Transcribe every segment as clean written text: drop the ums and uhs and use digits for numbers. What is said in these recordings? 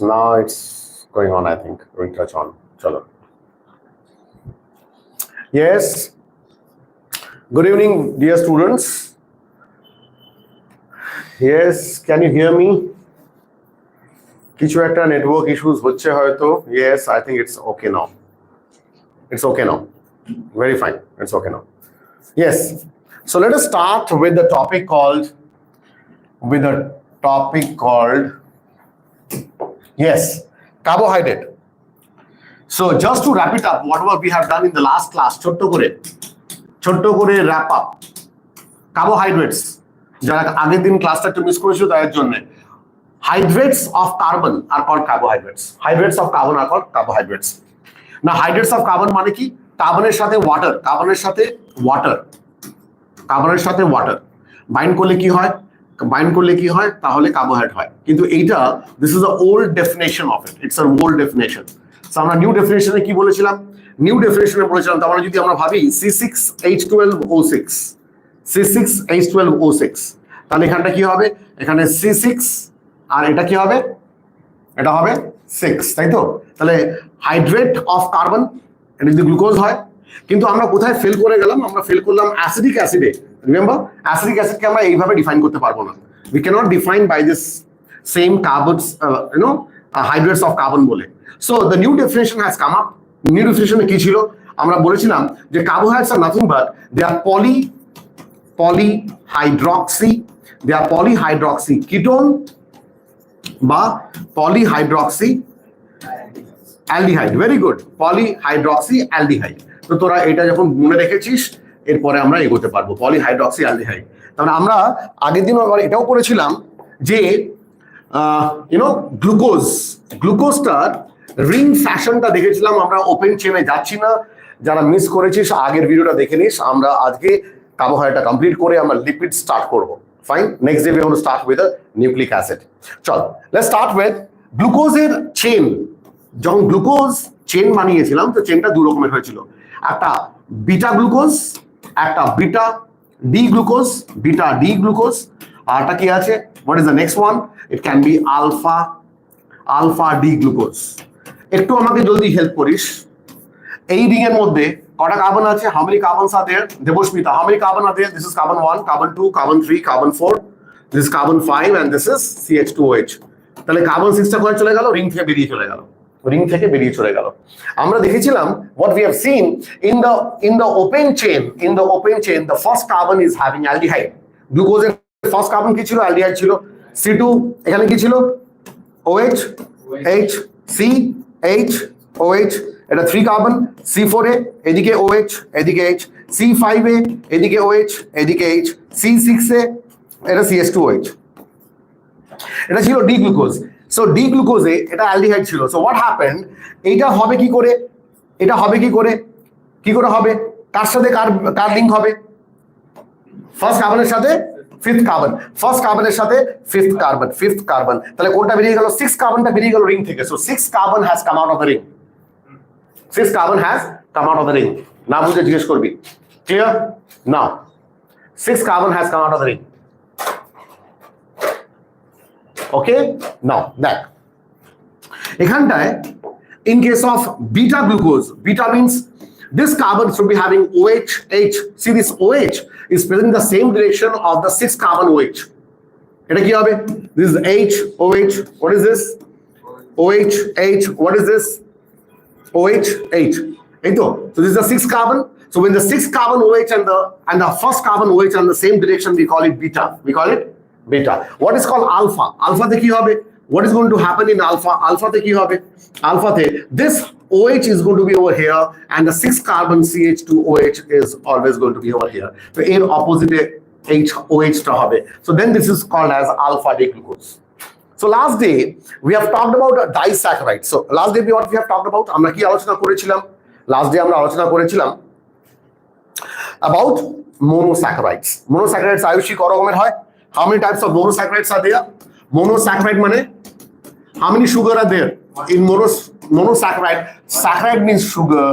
now it's going on, I think. We'll touch on. Chalo. Yes. Good evening, dear students. Yes, can you hear me? কিছু একটা network issues হচ্ছে হয়তো। Yes, I think it's okay now. It's okay now. Very fine. It's okay now. Yes. So let us start with the topic called yes, carbohydrate. So just to wrap it up, whatever we have done in the last class, ছোট্ট করে wrap up. Carbohydrates. যারা আগের দিন ক্লাসটা একটু miss করেছিল তাদের জন্য, hydrates of carbon are called carbohydrates. Hydrates of carbon are called carbohydrates. Now hydrates of carbon মানে কি? কার্বনের সাথে ওয়াটার বাইন্ড করলে কি হয় তাহলে কার্বোহাইড্রেট হয়। কিন্তু এইটা this is a old definition of it, it's a old definition. So আমরা নিউ ডেফিনেশনে কি বলেছিলাম? তার মানে যদি আমরা ভাবি C6H12O6 তাহলে এখানটা কি হবে? এখানে C6 আর এটা কি হবে? এটা হবে 6, তাই তো? তাহলে হাইড্রেট অফ কার্বন, এটা যদি গ্লুকোজ হয়। কিন্তু আমরা কোথায় ফেল করে গেলাম? আমরা ফেল করলাম অ্যাসিডিক অ্যাসিডে। রিমেম্বার, অ্যাসিডিক অ্যাসিডকে আমরা এইভাবে ডিফাইন করতে পারবো না। We cannot define by this same carbons hydrates of carbon বলে। So the new definition has come up. New ডেফিনেশনে কি ছিল? আমরা বলেছিলাম যে carbohydrates are nothing but they are polyhydroxy ketone বা polyhydroxy aldehyde. Very good, polyhydroxy aldehyde. তো তোরা এটা যখন মনে রেখেছিস এরপরে আমরা এগোতে পারবো। Polyhydroxy aldehyde. তাহলে আমরা আগের দিন আবার এটাও করেছিলাম যে গ্লুকোজটার রিং ফ্যাশনটা দেখেছিলাম আমরা। ওপেন চেনে যাচ্ছি না, যারা মিস করেছিস আগের ভিডিওটা দেখে নিস। আমরা আজকে কার্বোহাইড্রেটটা কমপ্লিট করে আমরা লিপিড স্টার্ট করবো। Fine, next day we gonna start with nucleic acid. চল, লেটস স্টার্ট উইথ গ্লুকোজের চেন। যখন গ্লুকোজ চেন বানিয়েছিলাম তো চেনটা দু রকমের হয়েছিল, একটা বিটা গ্লুকোজ, একটা বিটা ডি গ্লুকোজ। আরটা কি আছে? What is the next one? It can be alpha D glucose. একটু আমাকে জলদি হেল্প করিস। এই রিং এর মধ্যে কটা কার্বন আছে? How many carbons are there? Debasmita, how many carbon are there? This is carbon 1, carbon 2, carbon 3, carbon 4, this is carbon 5 and this is CH2OH। তাহলে কার্বন 6টা কোথায় চলে গেল? রিং থেকে বেরিয়ে চলে গেল। আমরা দেখেছিলাম what we have seen in the open chain, the first carbon is having aldehyde. গ্লুকোজের ফার্স্ট কার্বন কি ছিল? অ্যালডিহাইড ছিল। C2 এখানে কি ছিল? OH, H, C, H, OH, এটা 3 কার্বন। C4 এ এদিকে OH এদিকে H, C5 এ এদিকে OH এদিকে H, C6 এ এটা CH2OH। এটা ছিল ডি গ্লুকোজ। সো ডি গ্লুকোজে এটা অ্যালডিহাইড ছিল। So what happened? এইটা হবে কি করে? হবে? কার সাথে কার লিঙ্ক হবে? ফার্স্ট কার্বনের সাথে ফিফথ কার্বন, ফিফথ কার্বন। তাহলে কোনটা বেরিয়ে গেল? 6 কার্বনটা বেরিয়ে গেল রিং থেকে। So 6 carbon has come out of the ring. না বুঝে জিজ্ঞেস করবি। Clear? Now 6 carbon has come out of the ring. Okay, now দেখ এখানটায় in case of beta glucose, beta means this carbon should be having OH, H. See, this OH is present in the same direction of the 6 carbon OH. এটা কি হবে? This is H, OH. What is this? OH, H. What is this? OH, H. So this is the 6 carbon. So when the 6 carbon OH and the first carbon OH are in the same direction, we call it beta. What is called alpha? Alpha te ki hobe? What is going to happen in alpha? Alpha te ki hobe? Alpha te this OH is going to be over here and the 6 carbon CH2OH is always going to be over here. So in opposite OH ta hobe. So then this is called as alpha D glucose. So last day we have talked about disaccharides. So last day what we have talked about? Amra ki alochona korechilam? Last day amra alochona korechilam about monosaccharides. Monosaccharides ayushi kor rokomer hoy? How many types of monosaccharides are there? Monosaccharide mane how many sugar are there in monosaccharide? Saccharide means sugar,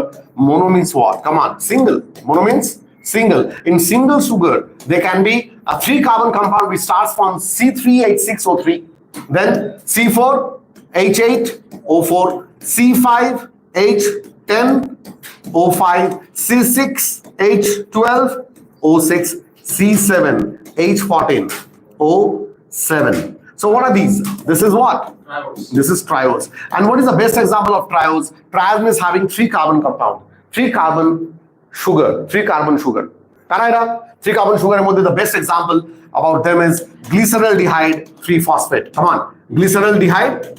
mono means what? Come on, single. Mono means single. In single sugar there can be a 3 carbon compound which starts from C3H6O3, then C4 H8 O4, C5 H10 O5, C6 H12 O6, C7 H14 O7. So what are these? This is what? Triose. This is triose. And what is the best example of triose? Triose means having 3 carbon compound, 3 carbon sugar, 3 carbon sugar. Karaira, 3 carbon sugar, and the best example about them is glyceraldehyde 3-phosphate. Come on, glyceraldehyde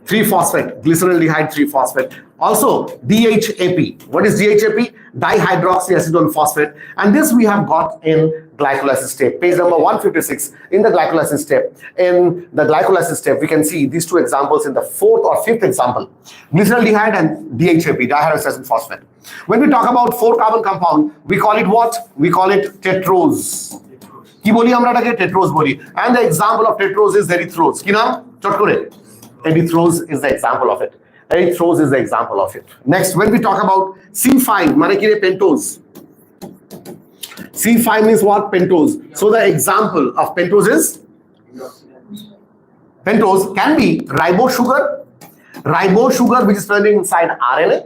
3-phosphate, glyceraldehyde 3-phosphate. Also DHAP. What is DHAP? Dihydroxyacetone phosphate. And this we have got in glycolysis step. Page number 156 in the glycolysis step. In the glycolysis step, we can see these 2 examples in the 4th or 5th example. Glyceraldehyde and DHAP, dihydroxyacetone phosphate. When we talk about 4 carbon compound, we call it what? We call it tetrose. কি বলি আমরা এটাকে? টেট্রোজ বলি। And the example of tetrose is erythrose. কি নাম? চট করে। Erythrose is the example of it. Erythrose is the example of it. Next, when we talk about C5, মানে কি রে? Pentose. C5 means what? Pentose. So the example of pentose is? Pentose can be ribose sugar which is present inside RNA.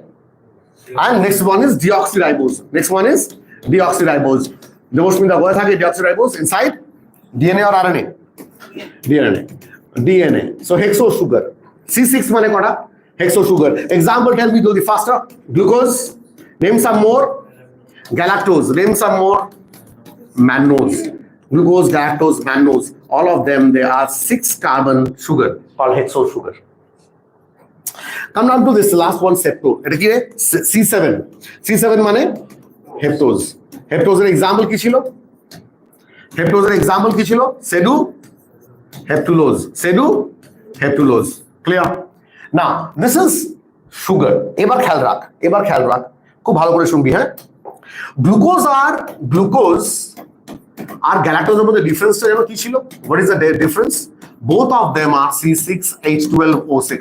And next one is deoxyribose. Next one is deoxyribose. Devoshmita, what থাকে deoxyribose inside DNA or RNA? DNA. So hexo sugar. C6 মানে কটা? Hexo sugar. Example, tell me the faster. Glucose. Name some more. Galactose. Name some more. Mannose. Glucose, galactose, mannose. All of them, they are 6 carbon sugar called hexo sugar. Come down to this last one, septo. এটা কি রে? C7. C7 মানে heptose. Heptose এর example কি ছিল? Heptose এর example কি ছিল? Sedu heptulose. Sedu heptulose. Clear? Now, this is sugar. এবার খেয়াল রাখ। খুব ভালো করে শুনবি, হ্যাঁ? Glucose আর galactose এর মধ্যে ডিফারেন্সটা জানো কি ছিল? What is the difference? Both of them are C6H12O6.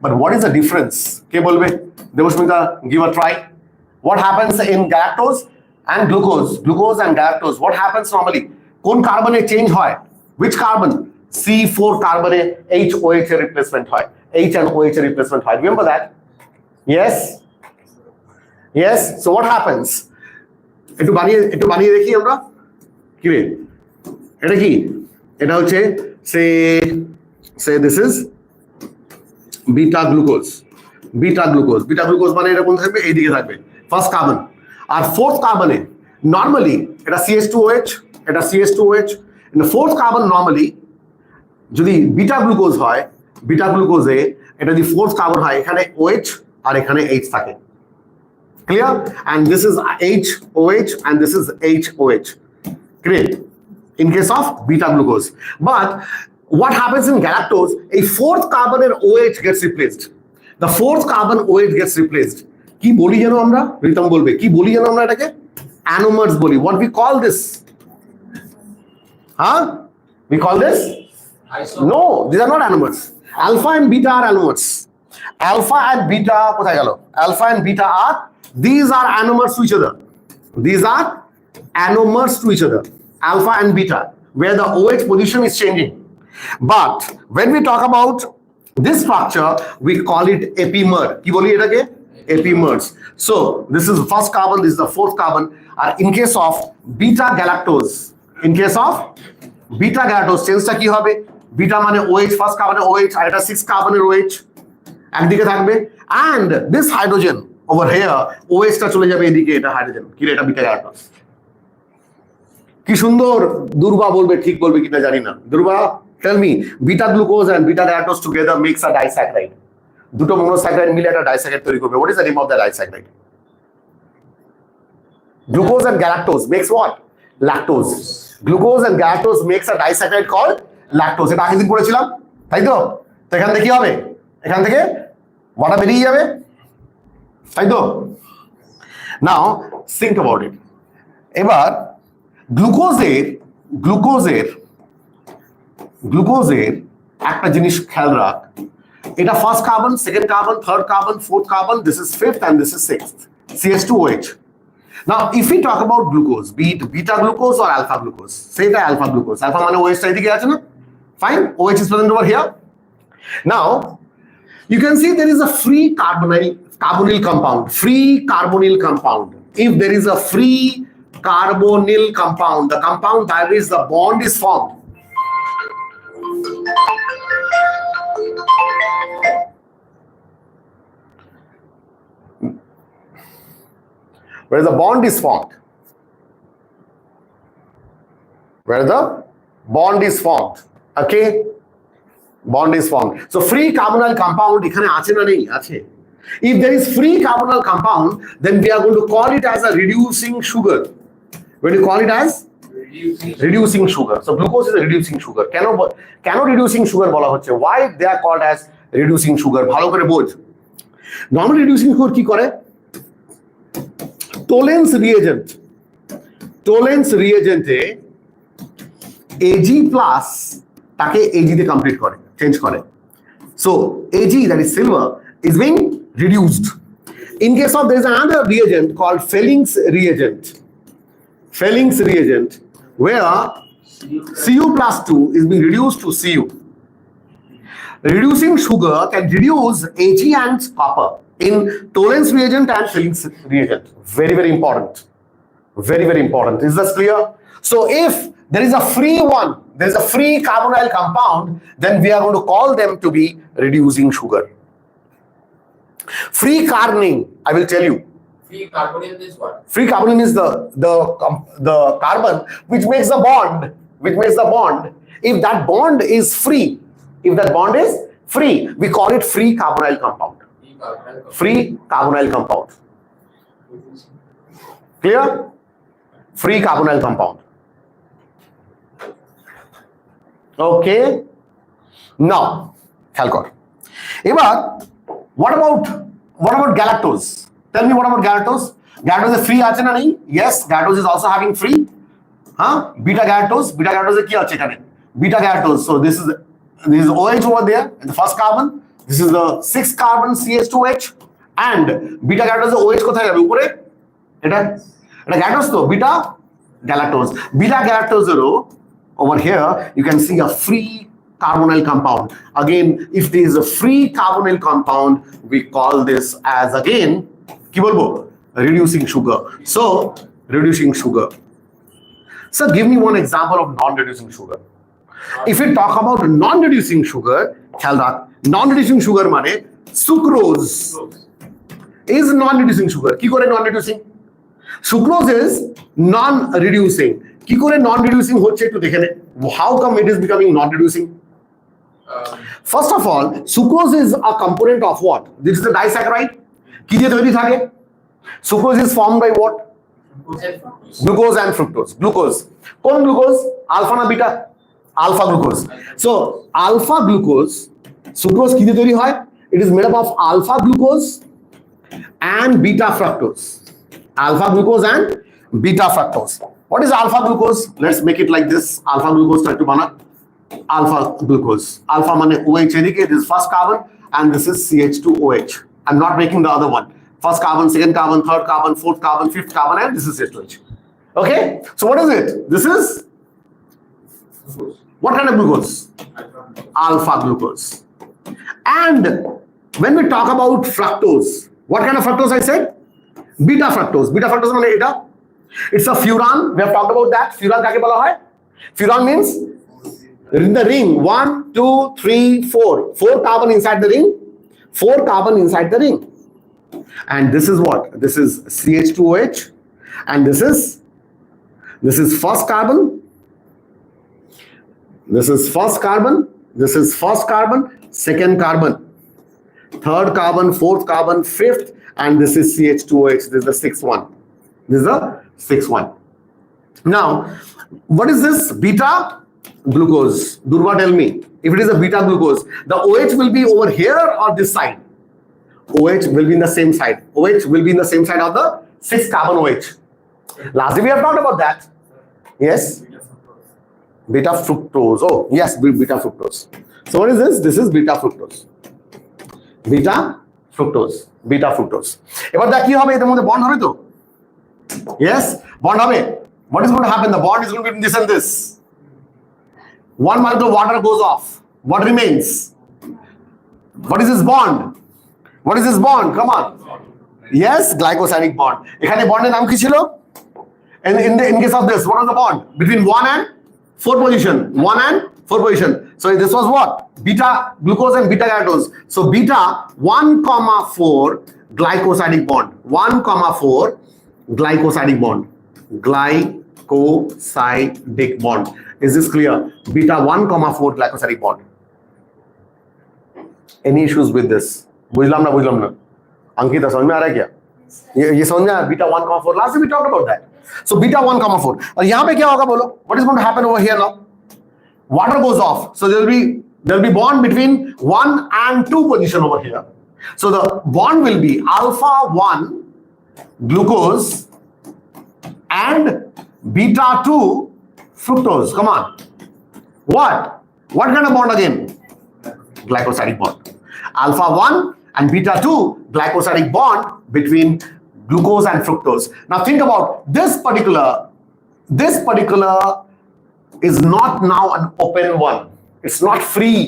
But what is the difference? কে বলবে? Debasmita, give a try. What happens in galactose and glucose? Glucose and galactose, what happens normally? কোন কার্বনে change হয়? Which carbon? C4 কার্বনে HOH এর replacement হয়। H and OH এর replacement হয়। Remember that? Yes. So what happens? একটু বানিয়ে দেখি আমরা। কি রে? এটা কি? এটা হচ্ছে say this is beta glucose মানে এরকম থাকবে, এইদিকে থাকবে ফার্স্ট কার্বন। আর ফোর্থ কার্বনে নরমালি এটা CH2OH, এটা CH2OH। In the fourth carbon normally যদি বিটা গ্লুকোজ হয়, বিটা গ্লুকোজে এটা যদি ফোর্থ কার্বন হয়, এখানে OH আর এখানে H থাকে। Clear? And this is HOH and this is HOH. Great. In case of beta glucose. But what happens in galactose? A fourth carbon in OH gets replaced. The fourth carbon OH gets replaced. কি বলি জানো আমরা? রিতম বলবে। কি বলি জানো আমরা এটাকে? Anomers বলি। What we call this? We call this? No, these are not anomers. Alpha and beta are anomers. Alpha and beta কোথায় গেল? Alpha and beta are, these are anomers to each other. These are anomers to each other. Alpha and beta, where the OH position is changing. But when we talk about this structure, we call it epimer. Ki boli etake? Epimers. So this is the first carbon, this is the fourth carbon. In case of beta galactose, change ta ki hobe? Beta mane OH, first carbon OH, আর এটা 6 কার্বনের OH একদিকে থাকবে, and this hydrogen over here, OH টা চলে যাবে এদিকে, এটা hydrogen. কি রে? এটা বিটা গ্যালাক্টোজ। কি সুন্দর। দুর্বা বলবে, ঠিক বলবে কিনা জানি না। দুর্বা, tell me, beta glucose and beta galactose together makes a disaccharide. দুটো monosaccharide মিলে একটা disaccharide তৈরি করবে। What is the name of the disaccharide? Glucose and galactose makes what? Lactose. Glucose and galactose makes a disaccharide called lactose. এটা আগের দিন পড়েছিলাম, তাই তো? তো এখান থেকে কি হবে? এখান থেকে ওয়াটা বেরিয়ে যাবে, তাই তো? Now think about it. এবার গ্লুকোজের একটা জিনিস খেয়াল রাখ। এটা first carbon, second carbon, third carbon, fourth carbon, this is fifth and this is sixth, CH2OH. Now if we talk about glucose, be it beta glucose or alpha glucose, say the alpha glucose, alpha মানে OH টা এদিকে আছে না? Fine, OH is present over here. Now You can see there is a free carbonyl compound. Free carbonyl compound. If there is a free carbonyl compound, the compound by which the bond is formed. Where the bond is formed. Where the bond is formed. Okay? Bond is formed. So free carbonyl compound ekhane ache na nei? Ache. If there is free carbonyl compound, then we are going to call it as a reducing sugar. When you call it as reducing sugar. So glucose is a reducing sugar. Keno reducing sugar bola hocche? Why they are called as reducing sugar? Bhalo kore bojh. Normal reducing sugar ki kore? Tollens reagent e Ag plus take Ag te complete kore, change kore. So Ag, that is silver, is being reduced. In case of there is another reagent called Felling's reagent, where Cu plus 2 is being reduced to Cu. Reducing sugar can reduce Ag and copper in Tollens reagent and Felling's reagent. Very, very important. Very, very important. Is this clear? So if there is a free one, there is a free carbonyl compound, then we are going to call them to be reducing sugar. Free carbonyl, I will tell you. Free carbonyl is what? Free carbonyl is the carbon which makes the bond. If that bond is free, we call it free carbonyl compound. Free carbonyl compound. Clear? Free carbonyl compound. Okay. Now, খেয়াল কর। এবার what about galactose? Tell me what about galactose? Galactose is free আছে না নেই? Yes, galactose is also having free. Beta galactose এ কি আছে এখানে? Beta galactose. So this is OH over there in the first carbon. This is the 6th carbon CH2H, and beta galactose OH কোথায় যাবে উপরে? এটা galactose তো beta galactose. Beta galactose এরও over here you can see a free carbonyl compound. Again, if there is a free carbonyl compound, we call this as again কি বলবো? Reducing sugar. So reducing sugar. So give me one example of non-reducing sugar. If we talk about non-reducing sugar, খেয়াল রাখ, non-reducing sugar মানে sucrose is non-reducing sugar. কি করে non-reducing? Sucrose is non-reducing. কি করে non-reducing হচ্ছে একটু দেখে নে. How come it is becoming non-reducing? First of all, sucrose is a component of what? This is a disaccharide. কি দিয়ে তৈরি থাকে? Sucrose is formed by what? Glucose and fructose. Glucose. কোন glucose? Alpha না beta? Alpha glucose. So alpha glucose, sucrose কি দিয়ে তৈরি হয়? It is made up of alpha glucose and beta fructose. Alpha glucose and beta fructose. What is alpha glucose? Let's make it like this. Alpha glucose try to bana. Alpha glucose. Alpha mane OH এদিকে, this is first carbon and this is CH2OH. I'm not making the other one. First carbon, second carbon, third carbon, fourth carbon, fifth carbon, and this is CH2OH. Okay? So what is it? This is what kind of glucose? Alpha glucose. And when we talk about fructose, what kind of fructose I said? Beta fructose. Beta fructose মানে এটা. It's a furan. We have talked about that. Furan কাকে বলা হয়? Furan means in the ring 1, 2, 3, 4. 4 carbon inside the ring. 4 carbon inside the ring. And this is what? This is CH2OH. And this is first carbon. This is first carbon. This is first carbon, second carbon, third carbon, fourth carbon, fifth, and this is CH2OH. This is the 6th one. This is the 6th one. Now, what is this? Beta glucose. Durva, tell me. If it is a beta glucose, the OH will be over here or this side? OH will be in the same side. OH will be in the same side of the 6th carbon OH. Lastly, we have talked about that. Yes? Beta fructose. Oh, yes, beta fructose. So what is this? This is beta fructose. Beta fructose. Beta fructose. এবার দেখ কি হবে, এদের মধ্যে bond হবে তো? Yes, bond হবে. What is going to happen? The bond is going to be between this and this. One molecule of water goes off. What remains? What is this bond? What is this bond? Come on. Yes, glycosidic bond. এখানে বন্ডের নাম কি ছিল? In case of this, what was the bond between 1 and 4 position? 1 and 4 position. So this was what? Beta glucose and beta galactose. So beta 1,4 glycosidic bond. 1,4 glycosidic bond. Glycosidic bond. Is this clear? Beta 1,4 glycosidic bond. Any issues with this? बुझलाम ना अंकिता समझ में आ रहा है क्या? ये समझ में आया? Beta 1,4. Last time we talked about that. So beta 1,4. और यहाँ पे क्या होगा बोलो? What is going to happen over here now? Water goes off. So there'll be bond between 1 and 2 position over here. So the bond will be alpha 1 glucose and beta 2 fructose. Come on. What kind of bond again? Glycosidic bond. Alpha 1 and beta 2 glycosidic bond between glucose and fructose. Now think about this particular is not now an open one. It's not free.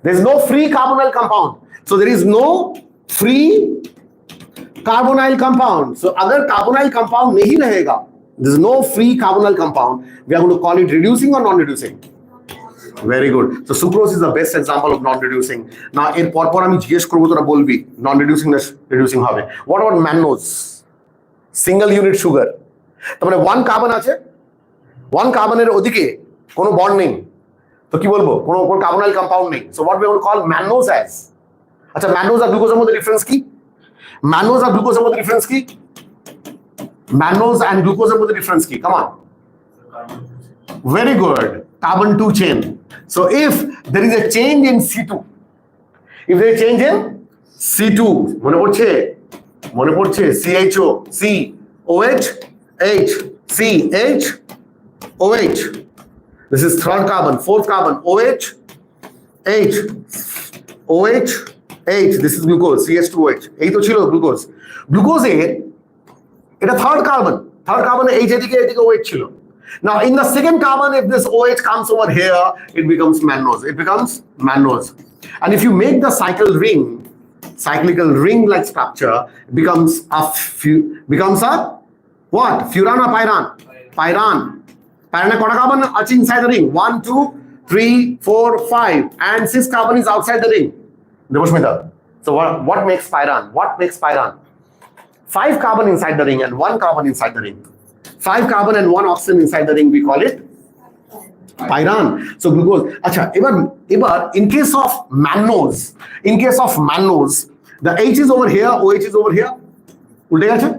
There's no free carbonyl compound. So there is no free carbonyl compound. So अगर carbonyl compound नहीं रहेगा, there's no free carbonyl compound. We are going to call it reducing or non-reducing. Very good. So sucrose is the best example of non-reducing. Now এর পরপর আমি জিজ্ঞেস করব তোরা বলবি non-reducing না reducing হবে. What about mannose? Single unit sugar. তার মানে 1 কার্বন আছে, 1 কার্বনের ওদিকে কোনো বন্ড নেই, তো কি বলবো? কোনো কার্বনাইল কম্পাউন্ড নেই। So what we will call mannose as? আচ্ছা mannose আর গ্লুকোজের মধ্যে ডিফারেন্স কি? Mannose আর গ্লুকোজের মধ্যে ডিফারেন্স কি? Mannose and glucose মধ্যে ডিফারেন্স কি? Come on. Very good. Carbon 2 chain. So if there is a change in C2, if there is a change in C2, মনে পড়ছে CHO, C, OH, H, C, H, OH. This is third carbon, fourth carbon, OH, H, OH, H. This is glucose, CH2OH. এই তো ছিল glucose. গ্লুকোজে এটা third carbon H এদিকে OH ছিল। Now in the second carbon, if this OH comes over here, it becomes mannose. And if you make the cyclical ring-like structure, it becomes a what? Furan or pyran? Pyran কটা carbon আছে inside the ring? 1, 2, 3, 4, 5, and 6 carbon is outside the ring. Devoshmita. So what makes pyran? 5 carbon inside the ring and 1 carbon inside the ring. 5 carbon and 1 oxygen inside the ring, we call it pyran. So glucose. Acha, ebar in case of mannose, the H is over here, OH is over here. Ulte gache?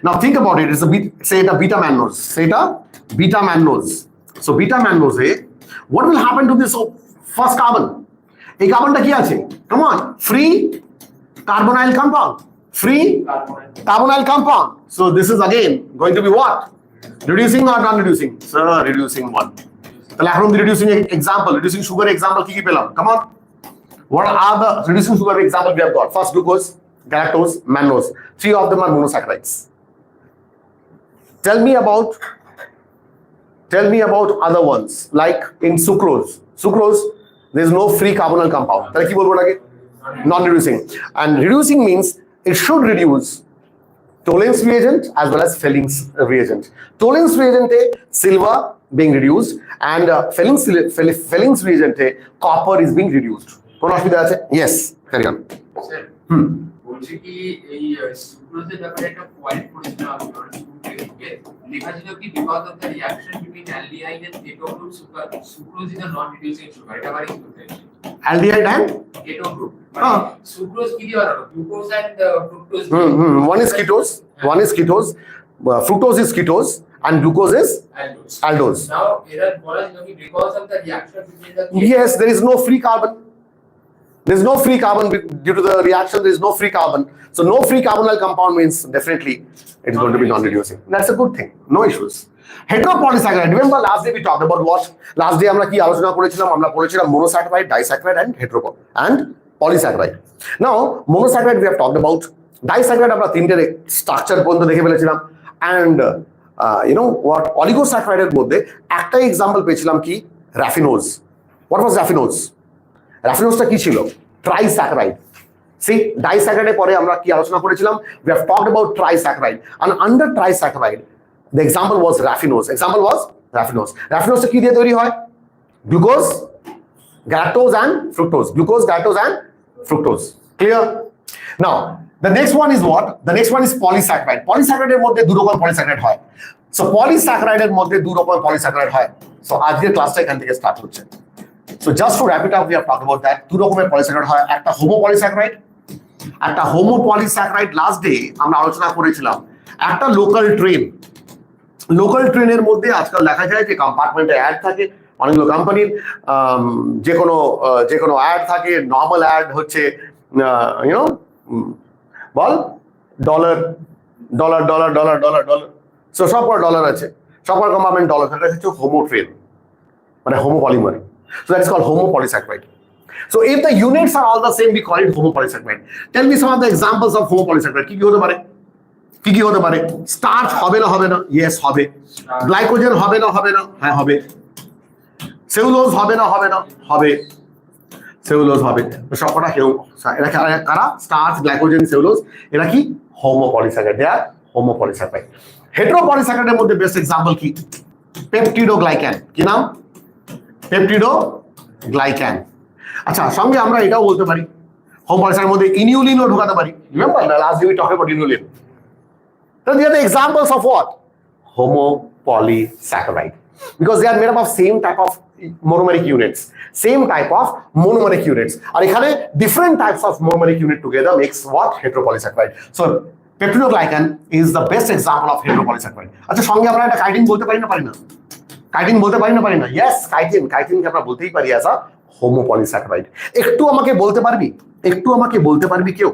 Now think about it. It's a beta mannose. So beta mannose, what will happen to this first carbon? এই কার্বনটা কি আছে? Come on, free carbonyl compound. So this is again going to be what? Reducing or non-reducing? Sir, reducing one. তাহলে এখন reducing sugar example কি পেলাম? Come on. What are the reducing sugar example we have got? First glucose, galactose, mannose. 3 of them are monosaccharides. Tell me about other ones, like in sucrose. There is no free carbonyl compound. তাহলে কি বলবো এটাকে? Non-reducing. And reducing means it should reduce Tollens reagent as well as Fellings reagent. Tollens reagent silver being reduced and Fellings reagent copper is being reduced. কোন অসুবিধা আছে? Yes, carry on. Sir বলছি কি এই সুক্রোজের ব্যাপারে একটা পয়েন্ট পড়েছিলাম আপনার স্কুলে লেখা ছিল কি because of the reaction between aldehyde and keto group sucrose is a non reducing sugar. এটা বারে কি বলতে চাইছেন? Aldehyde and keto group sucrose কি দিয়ে বানানো? Glucose and fructose. One is ketose, fructose is ketose, and glucose is aldose. Now, because of the reaction between the yes, there is no free carbon. There is no free carbon due to the reaction. There is no free carbon. So no free carbonyl compound means definitely it's going to be non-reducing. That's a good thing. No issues. Heteropolysaccharide. Remember last day we talked about what? Last day আমরা কি আলোচনা করেছিলাম? আমরা পড়েছিলাম monosaccharide, disaccharide, and polysaccharide. Now monosaccharide we have talked about. Disaccharide আমরা তিনটে structure পর্যন্ত দেখে ফেলেছিলাম and what oligosaccharide এর মধ্যে একটা এক্সাম্পল পেয়েছিলাম কি? raffinose. What was raffinose? Raffinose টা কি ছিল? Trisaccharide. See, disaccharide পরে আমরা কি আলোচনা করেছিলাম? We have talked about trisaccharide, and under trisaccharide the example was raffinose. Example was raffinose. Raffinose কি দিয়ে তৈরি হয়? Glucose, galactose and fructose. Glucose, galactose and fructose. Clear? Now the next one is what? The next one is polysaccharide. Polysaccharide এর মধ্যে দুই রকম polysaccharide হয়। So polysaccharide এর মধ্যে দুই রকম polysaccharide হয়। So আজকের ক্লাসটা এখান থেকে স্টার্ট হচ্ছে। So just to wrap it up, we have talked about that. দুই রকমের polysaccharide হয়, একটা homopolysaccharide, একটা homopolysaccharide লাস্ট ডে আমরা আলোচনা করেছিলাম। একটা লোকাল ট্রেনের মধ্যে আজকাল দেখা যায় যে কম্পার্টমেন্টে অ্যাড থাকে, অনেকগুলো কোম্পানির যে কোনো অ্যাড থাকে। নর্মাল অ্যাড হচ্ছে বল dollar dollar dollar dollar dollar dollar, so সব ডলার আছে, সব কম্পার্টমেন্ট ডলার। সেটা হচ্ছে হোমো ট্রেন, মানে homopolymer. So that's called homopolysaccharide. So if the units are all the same, we call it homopolysaccharide. Tell me some of the examples of homopolysaccharide. কি হতে পারে? কি হতে পারে? স্টার্চ হবে না হবে না? Yes, হবে। গ্লাইকোজেন হবে না হবে না? হ্যাঁ হবে। সেলুলোজ হবে না হবে না? হবে। সেলুলোজ হবে। সবকটা এরা কারা? স্টার্চ, গ্লাইকোজেন, সেলুলোজ, এরা কি homopolysaccharide? They are homopolysaccharide. হেটেরোপলিস্যাকারাইড এর মধ্যে বেস্ট এক্সাম্পল কি? পেপটিডোগ্লাইক্যান। কি নাম? পেপটিডোগ্লাইক্যান। আচ্ছা, সঙ্গে আমরা এটাও বলতে পারি হোমোপলিস্যাকারাইডের মধ্যে ইনিউলিনও ঢোকাতে পারি। Remember last day we talk about ইনিউলিন। So they are the examples of what? Homopolysaccharide. Because they are made up of same type of monomeric units. Same type of monomeric units. আর এখানে different types of monomeric unit together makes what? Heteropolysaccharide. So peptidoglycan is the best example of heteropolysaccharide. আচ্ছা, সঙ্গে আমরা একটা chitin বলতে পারি না পারি না? কাইটিন বলতে পারি না পারি না? ইয়েস, কাইটিনকে আমরা বলতেই পারি অ্যাজ আ homopolysaccharide. একটু আমাকে বলতে পারবি কেউ?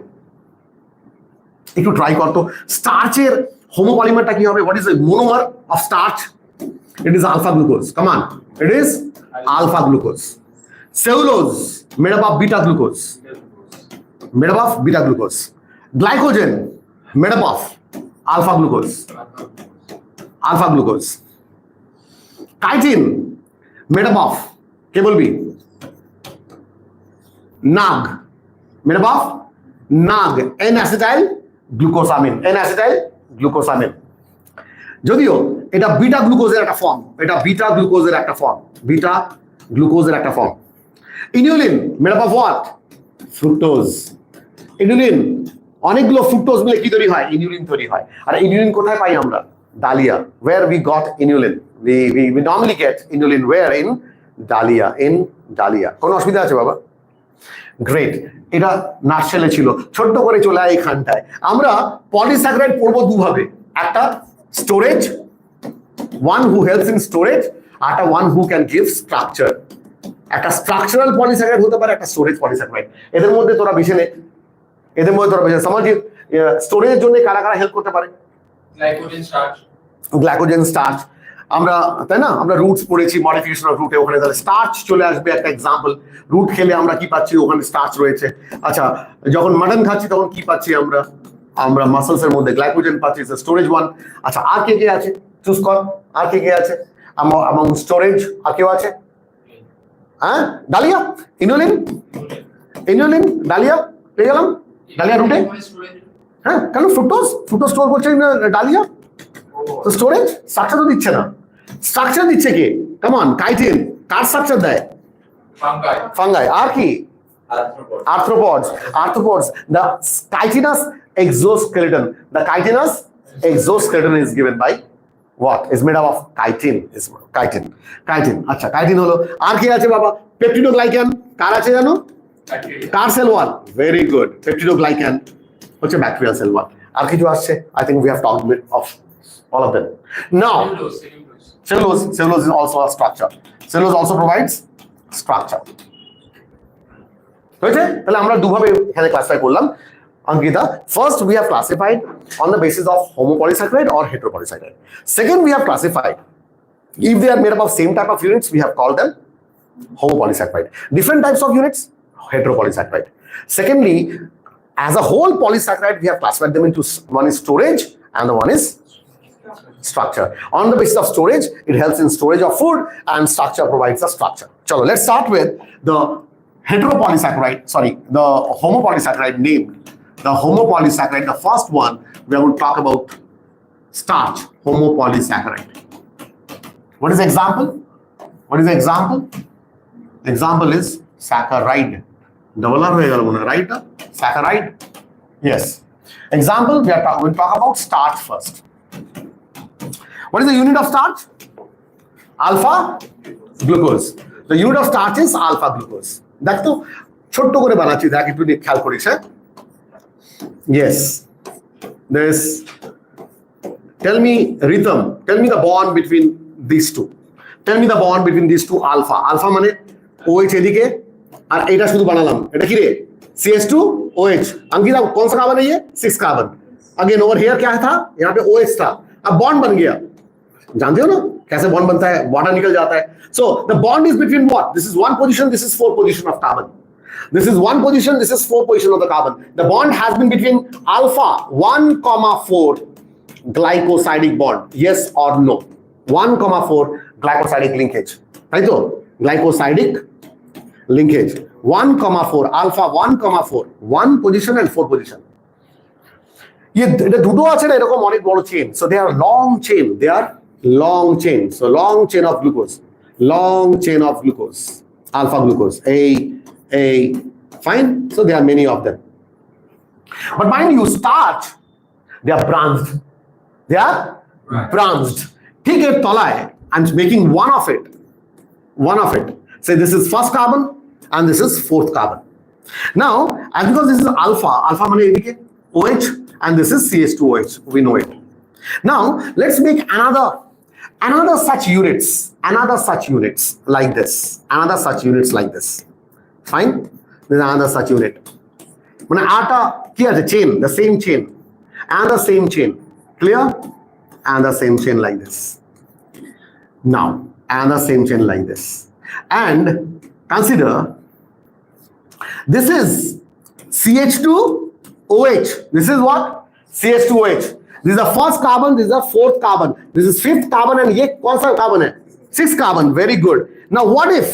একটু ট্রাই করতো। স্টার্চের হোমোপলিমারটা কি হবে? What is the monomer of starch? It is alpha glucose. Come on, it is alpha glucose. Cellulose made up of beta glucose, glycogen made up of alpha glucose. Chitin made up of, কে বলবি? NAG, made up of NAG, N acetyl glucosamine. যদিও এটা beta গ্লুকোজের একটা form, inulin made up of what? Fructose. Inulin অনেকগুলো fructose মিলে কি তৈরি হয়? ইনিউলিন তৈরি হয়। আর ইনিউলিন কোথায় পাই আমরা? Dahlia. Where we got inulin? We normally get inulin where? In dahlia. কোনো অসুবিধা আছে বাবা? গ্রেট। এটা নার্সেলে ছিল, ছোট্ট করে চলে আয় এখানটায়। আমরা পলিস্যাকারাইড পড়বো দুভাবে, একটা storage, one who helps in storage, আর one who can give structure. একটা স্ট্রাকচারাল পলিস্যাকারাইড হতে পারে, একটা স্টোরেজ পলিস্যাকারাইড। এদের মধ্যে তোরা বেছে নে, সমাজ স্টোরেজের জন্য কারা কারা হেল্প করতে পারে? Glycogen starch. আমরা তাই না, আমরা রুটস পড়েছি, মডিফিকেশন অফ রুটে, ওখানে তাহলে স্টার্চ চলে আসবে একটা এক্সাম্পল। রুট খেলে আমরা কি পাচ্ছি? ওখানে স্টার্চ রয়েছে। আচ্ছা, যখন মাটন খাচ্ছি তখন কি পাচ্ছি আমরা মাসলস এর মধ্যে গ্লাইকোজেন পাচ্ছি, স্টোরেজ ওয়ান। আচ্ছা, আর কে আছে? চুজ কর, আর কে আছে among স্টোরেজ? আর কেউ আছে? হ্যাঁ, ডালিয়া, ইনিউলিন, ডালিয়া পেয়ে গেলাম। ডালিয়া রুটে, হ্যাঁ, কেন? ফ্রুক্টোজ স্টোর করছে ডালিয়া, তো স্টোরেজ। স্ট্রাকচার তো দিচ্ছে না, স্ট্রাকচার দিচ্ছে কে? কাম অন, কাইটিন। কার স্ট্রাকচার দেয়? ফাঙ্গাই। আর কি? Arthropods. The chitinous exoskeleton is given by what? Is made up of chitin. আচ্ছা, কাইটিন হলো। আর কি আছে বাবা? পেপটিডোগ্লাইক্যান। কার আছে জানো? কার cell wall? Very good. Peptidoglycan হচ্ছে ব্যাকটেরিয়াল সেল ওয়াল। আর কিছু আসছে? I think we have talked of all of them. Now, cellulose is also a structure. Cellulose also provides structure. হয়েছে? তাহলে আমরা দুভাবে এখানে ক্লাসিফাই করলাম। Ankita, first we have classified on the basis of homopolysaccharide or heteropolysaccharide. Second, we have classified if they are made up of same type of units, we have called them homopolysaccharide. Different types of units, heteropolysaccharide. Secondly, as a whole polysaccharide, we have classified them into one is storage and the one is structure. On the basis of storage, it helps in storage of food, and structure provides the structure. Chalo, let's start with the heteropolysaccharide, sorry, the homopolysaccharide named, the homopolysaccharide, the first one, we are going to talk about starch, homopolysaccharide. What is the example? What is the example? The example is saccharide. Double R, right? Saccharide. Yes. Example, we are going to talk about starch first. What is the unit of starch? Alpha glucose. The unit of starch is alpha glucose. দেখ তো ছোট্ট করে বানাচ্ছি, দেখ একটু খেয়াল করিস। Yes. This. Tell me, Rhythm, tell me the bond between these two. Tell me the bond between these two alpha. Alpha মানে OH এদিকে আর এটা শুধু বানালাম। এটা কি রে? CH2OH। अंकिता कौन सा कार्बन है ये? 6 कार्बन। अगेन ओवर हियर क्या था? यहाँ पे OH था। अब बॉन्ड बन गया। जानते हो ना कैसे बॉन्ड बनता है? वाटर निकल जाता है। So the bond is between what? This is 1 position, this is 4 position of carbon. This is 1 position, this is 4 position of the carbon. The bond has been between alpha 1,4 glycosidic bond. Yes or no? 1,4 glycosidic linkage. Right? So glycosidic linkage. 1,4 alpha 1,4 1 position and 4 position. ये দুটো আছে না এরকম অনেক বড় chain. So they are long chain. They are long chain. So long chain of glucose. Long chain of glucose. Alpha glucose. A fine. So there are many of them. But mind you, starch, they are branched. They are branched. ठीक है तलाए. I'm making one of it. One of it. Say this is first carbon and this is fourth carbon. Now, and because this is alpha, alpha mane edike OH and this is CH2OH. We know it. Now, let's make another such units like this. Another such units like this. Fine? There's another such unit. Mane aata ki ache chain, the same chain. And the same chain. Clear? And the same chain like this. Now, and the same chain like this. And consider this is CH2OH. This is what? CH2OH. This is the first carbon, this is the fourth carbon. This is fifth carbon and ye kaun sa carbon hai? Sixth carbon. Very good. Now what if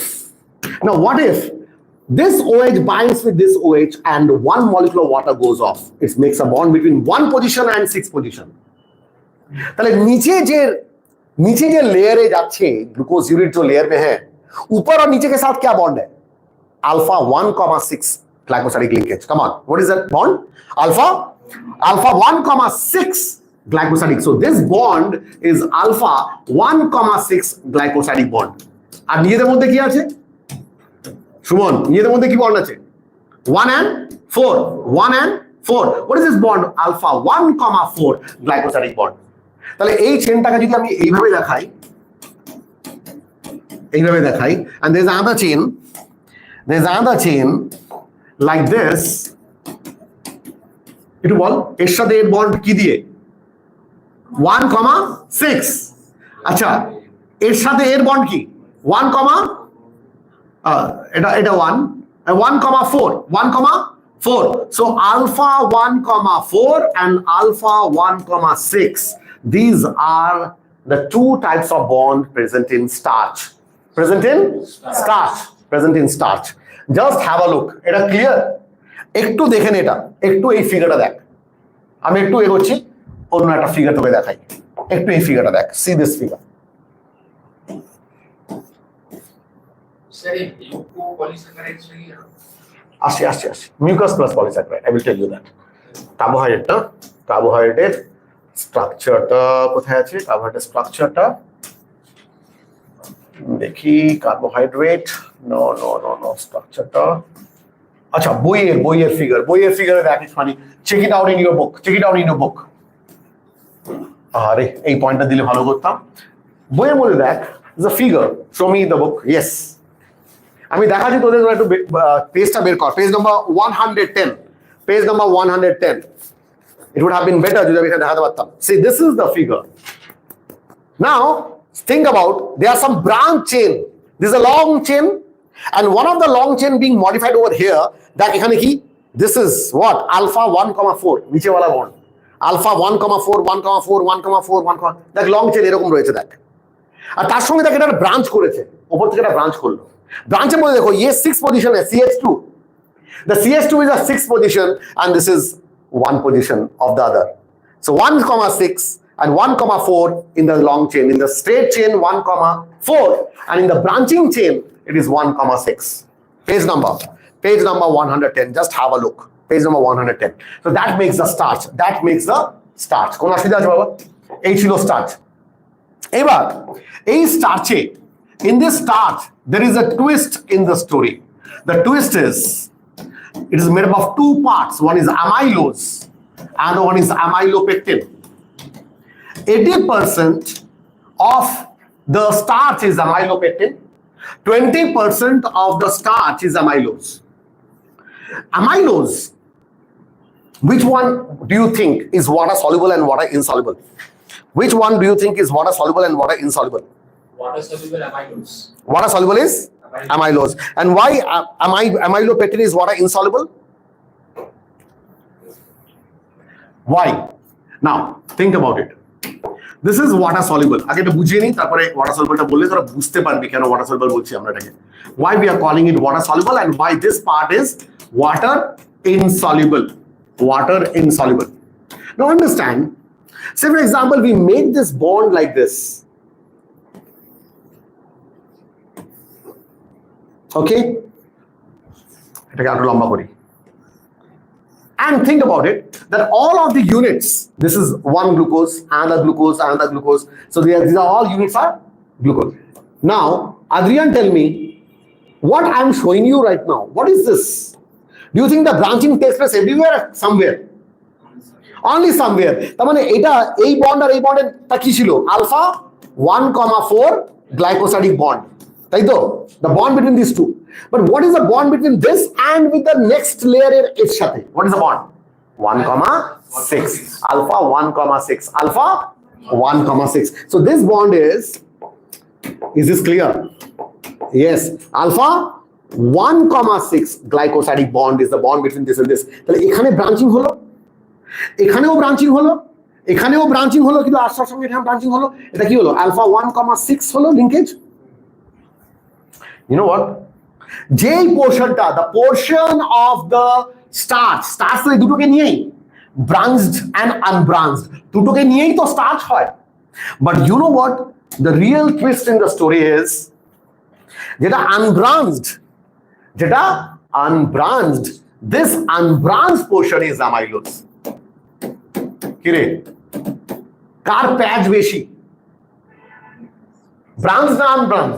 this OH binds with this OH and one molecule of water goes off? It makes a bond between 1 position and 6 position. তাহলে नीचे जे layer है जाच्छे glucose unit जो layer में है ऊपर और नीचे के साथ क्या बॉन्ड है? Alpha 1,6 glycosidic linkage. Come on, what is that bond? Alpha 1,6 glycosidic. So this bond is alpha 1,6 glycosidic bond. আর নিজেদের মধ্যে কি আছে? সুমন, নিজেদের মধ্যে কি বন্ড আছে? 1 and 4. 1 and 4. What is this bond? Alpha 1,4 glycosidic bond. তাহলে এই চেনটাকে যদি আমি এইভাবে দেখাই and there's another chain like this. একটু বল এর সাথে এর বন্ড কি দিয়ে? 1,6. আচ্ছা এর সাথে এর বন্ড কি? 1, এটা 1,4. So alpha 1,4 and alpha 1,6. These are the two types of bond present in starch. Present in starch. Just have a look. এটা ক্লিয়ার? একটু দেখেন, এটা একটু এই ফিগারটা দেখ। আমি একটু এগোচ্ছি, অন্য একটা ফিগার তোকে দেখাই। একটু এই ফিগারটা দেখ। See this figure. Sir, mucopolysaccharides আসি mucus plus polysaccharide. I will tell you that. Carbohydrate স্ট্রাকচারটা কোথায় আছে? কার্বোহাইড্রেট স্ট্রাকচারটা দেখি। কার্বোহাইড্রেট নো স্ট্রাকচারটা আচ্ছা বইয়ের ফিগারে দেখ একটুখানি। Check it out in your book. আরে এই পয়েন্টটা দিলে ভালো করতাম। বইয়ের মধ্যে দেখ the figure, show me the book. Yes, আমি দেখাচ্ছি তোদের, একটু পেজটা বের কর। Page number 110। Page number 110। It would have been better যদি আমি এটা দেখাতে পারতাম। See, this is the figure. Now think about, there are some branch chain. This is a long chain and one of the long chain being modified over here. That এখানে কি? This is what? Alpha 1,4 নিচে वाला bond. Alpha 1,4 দেখ long chain এরকম রয়েছে দেখ। আর তার সঙ্গে দেখ এটা ব্রাঞ্চ করেছে, উপর থেকে একটা ব্রাঞ্চ করলো। ব্রাঞ্চের মধ্যে দেখো ये 6 position है CH2, the CH2 is a 6th position and this is 1 position of the other. So 1,6 and 1,4 in the long chain, in the straight chain 1,4 and in the branching chain it is 1,6. Page number 110, just have a look, page number 110. So that makes the starch, কোন অসুবিধা আছে বাবা? এই ছিল starch. এবার এই স্টার্চে, in this starch there is a twist in the story. The twist is it is made up of two parts. One is amylose and one is amylopectin. 80% of the starch is amylopectin, 20% of the starch is amylose. Amylose, which one do you think is water soluble and water insoluble? Which one do you think is water soluble and water insoluble? Water soluble amylose. Water soluble is amylose. And why amylopectin is water insoluble? Why? Now think about it. This is water soluble. আগে এটা বুঝিয়ে নিই, তারপরে water soluble টা বললে তোরা বুঝতে পারবি কেন water soluble বলছি আমরা এটাকে. Why we are calling it water soluble and why this part is water insoluble. Water insoluble. Now understand. Say for example we make this bond like this. Okay? এটাকে আরো লম্বা করি. And think about it, that all of the units, this is one glucose, another glucose, another glucose. So these are all units are glucose. Now, Adrian, tell me, what I'm showing you right now, what is this? Do you think the branching takes place everywhere or somewhere? Only somewhere. তার মানে এটা এই bond আর এই বন্ডের তা কি ছিল? Alpha 1,4 glycosidic bond, তাই তো? The bond between these two. But what is the bond between this and with the next layer এর সাথে? What is the bond? 1,6. Alpha 1,6. Alpha 1,6. So this bond is this clear? Yes. Alpha 1,6 glycosidic bond is the bond between this and this. তাহলে এখানে branching হলো, এখানেও branching হলো, এখানেও branching হলো, কিন্তু আসার সঙ্গে এখানে ব্রাঞ্চিং হলো। এটা কি হলো? আলফা 1,6 হলো লিংকেজ। You know what? যেই পোর্শনটা, the portion of the starch তো এই দুটোকে নিয়েই, branched and unbranched দুটোকে নিয়েই তো starch হয়। But you know what? The real twist in the story is যেটা unbranched, this unbranched portion is amylose. কিরে, কার প্যাচ বেশি? ব্রাঞ্চ না আনব্রাঞ্চ?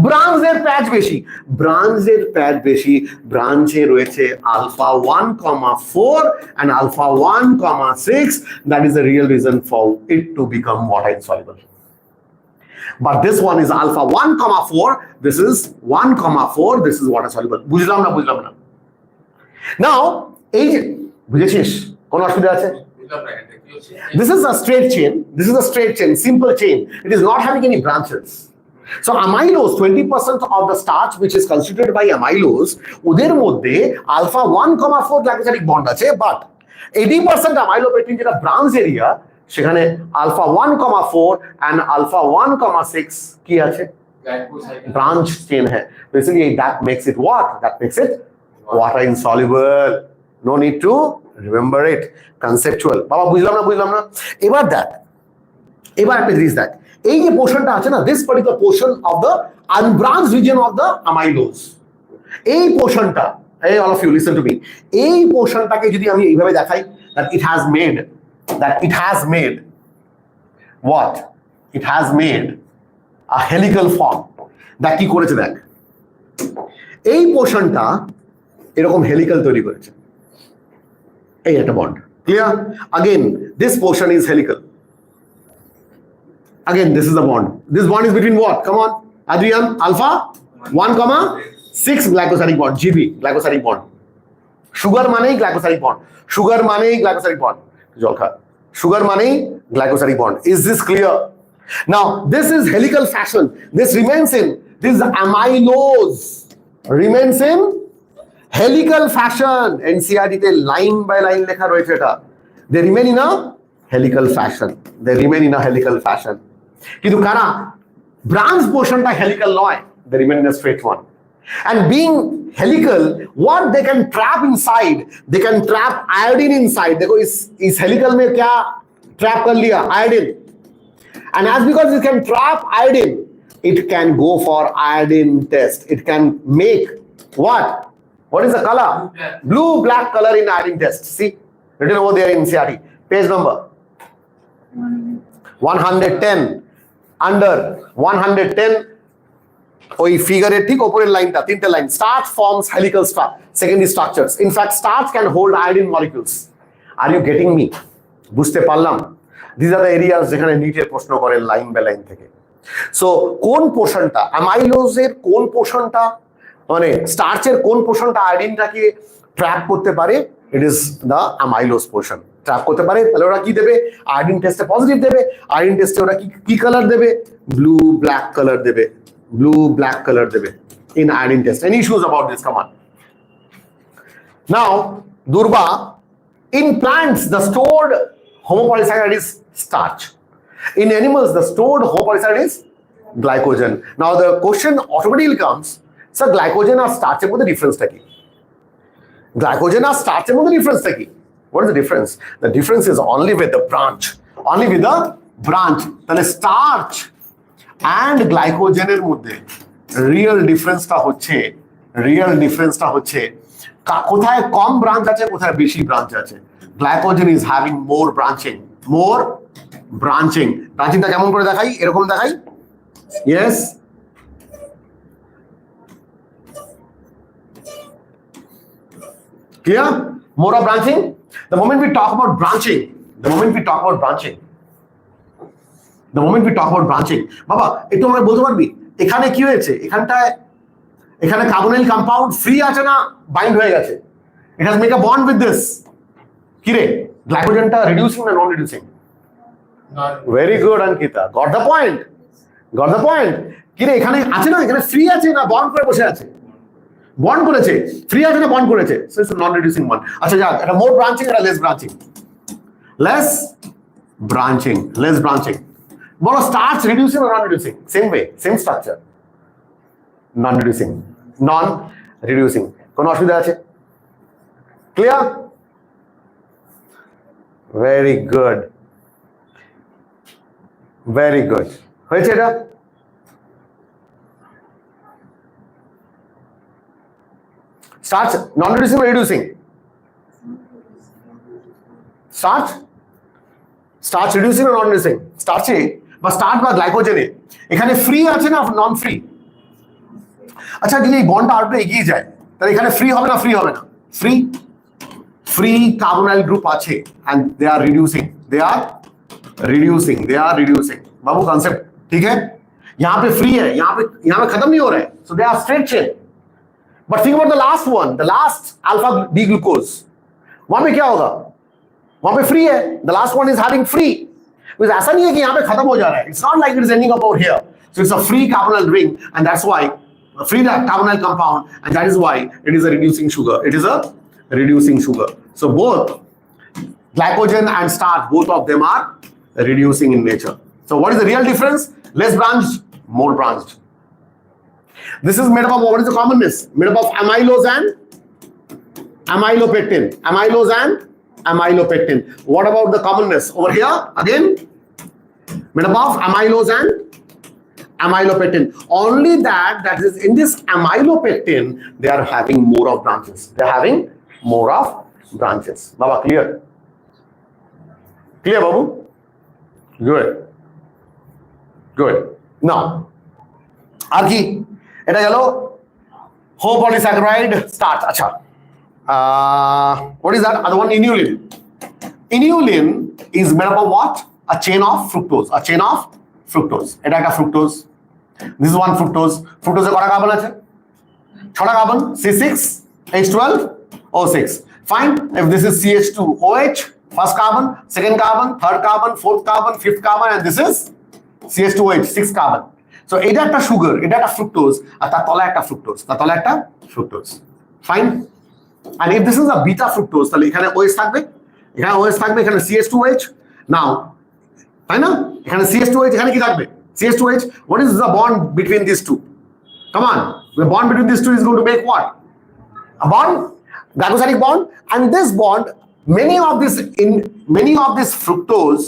ব্রাঞ্চের প্যাচ বেশি, ব্রাঞ্চের প্যাচ বেশি। ব্রাঞ্চে রয়েছে alpha 1,4 and alpha 1,6. That is the real reason for it to become water insoluble. But this one is alpha 1,4, this is 1,4, this is water soluble. বুঝলাম না? Now এই যে বুঝেছিস, কোন অসুবিধা আছে? This is a straight chain, simple chain. It is not having any branches. So amylose, 20% of the starch which is constituted by amylose, ওদের মধ্যে alpha 1,4 গ্লাইকোসাইডিক বন্ড আছে, but 80% amylopectin যেটা ব্রাঞ্চ এরিয়া, সেখানে alpha 1,4 and alpha 1,6 কি আছে? Branch chain है। तो इसलिए that makes it what? That makes it water insoluble. No need to remember it. Conceptual. বাবা বুঝলাম না? এবার দেখ, এবার একটা জিনিস দেখ, এই যে পোর্শনটা আছে না, this particular portion of the unbranched region of the amylose, এই পোর্শনটা, hey all of you listen to me, এই পোর্শনটাকে যদি আমি এইভাবে দেখাই, that it has made what? It has made a helical form. দেখ কি করেছে, দেখ এই পোর্শনটা এরকম হেলিক্যাল তৈরি করেছে, এই একটা bond. Clear? Again, this portion is helical. Again, this is the bond. This bond is between what? Come on, Adrian. Alpha 1,6 glycosidic bond. GB glycosidic bond. Sugar মানেই glycosidic bond. Sugar মানেই glycosidic bond. জল খা। Sugar মানেই glycosidic bond. Is this clear? Now, this is helical fashion. This is amylose. Remains in helical fashion. NCERT তে line by line লেখা রয়েছে এটা। They remain in a helical fashion. কিন্তু কারা? branch portionটা helical নয়, they remain in a straight one. And being helical, what they can trap inside, they can trap iodine inside. देखो इस helical में क्या trap कर लिया? Iodine. And as because it can trap iodine, it can go for iodine test. It can make what? What is the color? Blue black color in iodine test. See, written over there in NCERT. Page number 110. Under 110. ওই ফিগারের ঠিক উপরের লাইনটা, তিনটে line, starch forms helical secondary structures. In fact, starch can hold iodine molecules. Are you getting me? বুঝতে পারলাম? These are the areas যেখানে নিটের প্রশ্ন করে লাইন বাই লাইন থেকে। সো কোন পোর্শনটা, অ্যামাইলোজের কোন পোর্শনটা, মানে স্টার্চের কোন পোর্শনটা আয়োডিনটাকে ট্র্যাপ করতে পারে? It is the amylose portion. Trap করতে পারে, তাহলে ওরা কি দেবে? আয়োডিন টেস্টে পজিটিভ দেবে। আয়োডিন টেস্টে ওরা কি কালার দেবে? ব্লু ব্ল্যাক কালার দেবে। Blue black color দেবে in iodine test. Any issues about this? Come on. Now, Durba, in plants the stored homopolysaccharide is starch. In animals the stored homopolysaccharide is glycogen. Now the question automatically comes, sir, glycogen আর starch-এর মধ্যে ডিফারেন্সটা কি? Glycogen আর starch-এর মধ্যে ডিফারেন্সটা কি? What is the difference? The difference is only with the branch. Only with the branch. তাহলে starch and গ্লাইকোজেনের মধ্যে real ডিফারেন্সটা হচ্ছে কোথায় কম ব্রাঞ্চ আছে, কোথায় বেশি ব্রাঞ্চ আছে। গ্লাইকোজেন ইজ হ্যাভিং মোর ব্রাঞ্চিংটা কেমন করে দেখাই? এরকম দেখাই, yes, clear? More of branching. The moment we talk about branching, বাবা একটু আমরা বলতে পারবি এখানে কি হয়েছে? এখানে কার্বনাইল কম্পাউন্ড ফ্রি আছে না বাইন্ড হয়ে গেছে? It has make a bond with this. কি রে, গ্লাইকোজেনটা রিডিউসিং না non reducing? Very good Ankita, got the point. কি রে, এখানে আছে না, এখানে ফ্রি আছে না বন্ড করে বসে আছে? বন্ড করেছে। ফ্রি আছে না বন্ড করেছে? So it's non reducing bond. আচ্ছা যাক, এটা মোর ব্রাঞ্চিং, এটা লেস ব্রাঞ্চিং। বলো starch reducing or non-reducing? Same way, same structure. Non-reducing. কোন অসুবিধা আছে? ক্লিয়ার? ভেরি গুড হয়েছে এটা? Starch non-reducing or reducing? Starch reducing or non-reducing? স্টার্চে বা স্টার্চ বা গ্লাইকোজেনে এখানে ফ্রি আছে না নন ফ্রি? আচ্ছা, যদি এই বন্ডটা আরো এগিয়ে যায় তাহলে এখানে ফ্রি হবে না? ফ্রি কার্বনাইল গ্রুপ আছে and they are reducing. Babu concept ठीक है? यहाँ पे फ्री है, यहाँ पे खत्म नहीं हो रहा है, so they are straight chain. But think about the last one, the last alpha D glucose. वहां पे क्या होगा? वहां पे फ्री है, the last one is having free. Because ऐसा नहीं है कि यहाँ पे खत्म हो जा रहा है. It's not like it is ending up over here. So it's a free carbonyl ring, and that's why a free carbonyl compound, and that is why it is a reducing sugar. So both glycogen and starch, both of them are reducing in nature. So what is the real difference? Less branched, more branched. This is made up of, what is the commonness? Made up of amylose and amylopectin. What about the commonness? Over here, again, made up of amylose and amylopectin. Only that is in this amylopectin, they are having more of branches. Baba, clear? Babu? Good. Now, Arki, এটা গেল homopolysaccharide starch. আচ্ছা, what is that? Other one, inulin. Inulin is made up of what? A chain of fructose. এটা একটা fructose. This is one fructose. Fructose এ কটা carbon আছে? 6টা carbon, C6H12O6. Fine. If this is CH2OH, first carbon, second carbon, third carbon, fourth carbon, fifth carbon, and this is CH2OH, 6 carbon. So এটা একটা sugar, এটা একটা fructose, আর তার তলায় একটা ফ্রুক্টোজ, ফাইন। আর if this is a beta fructose, তাহলে এখানে OH থাকবে, এখানে CH2OH। নাও, তাই না? এখানে CH2OH, এখানে কি থাকবে? CH2H. What is the bond between these two? Come on, the bond between these two is going to make what? A bond, glycosidic bond, and this bond, many of this fructose,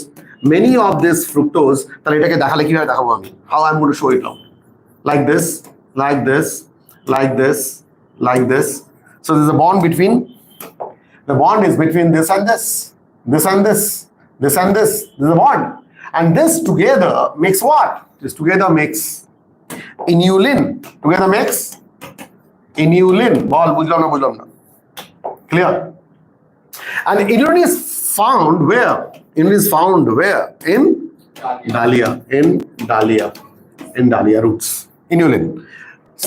তাহলে এটাকে দেখালে কিভাবে দেখাবো আমি? How I'm going to show it now? Like this, like this, like this, like this. So there's a bond between, the bond is between this and this, this and this, this and this. There's a bond, and this together makes what? This together makes inulin. Together makes inulin. Ball, bujlam na. Clear? And inulin is found where? Inulin is found where? In dahlia. In dahlia roots. Inulin.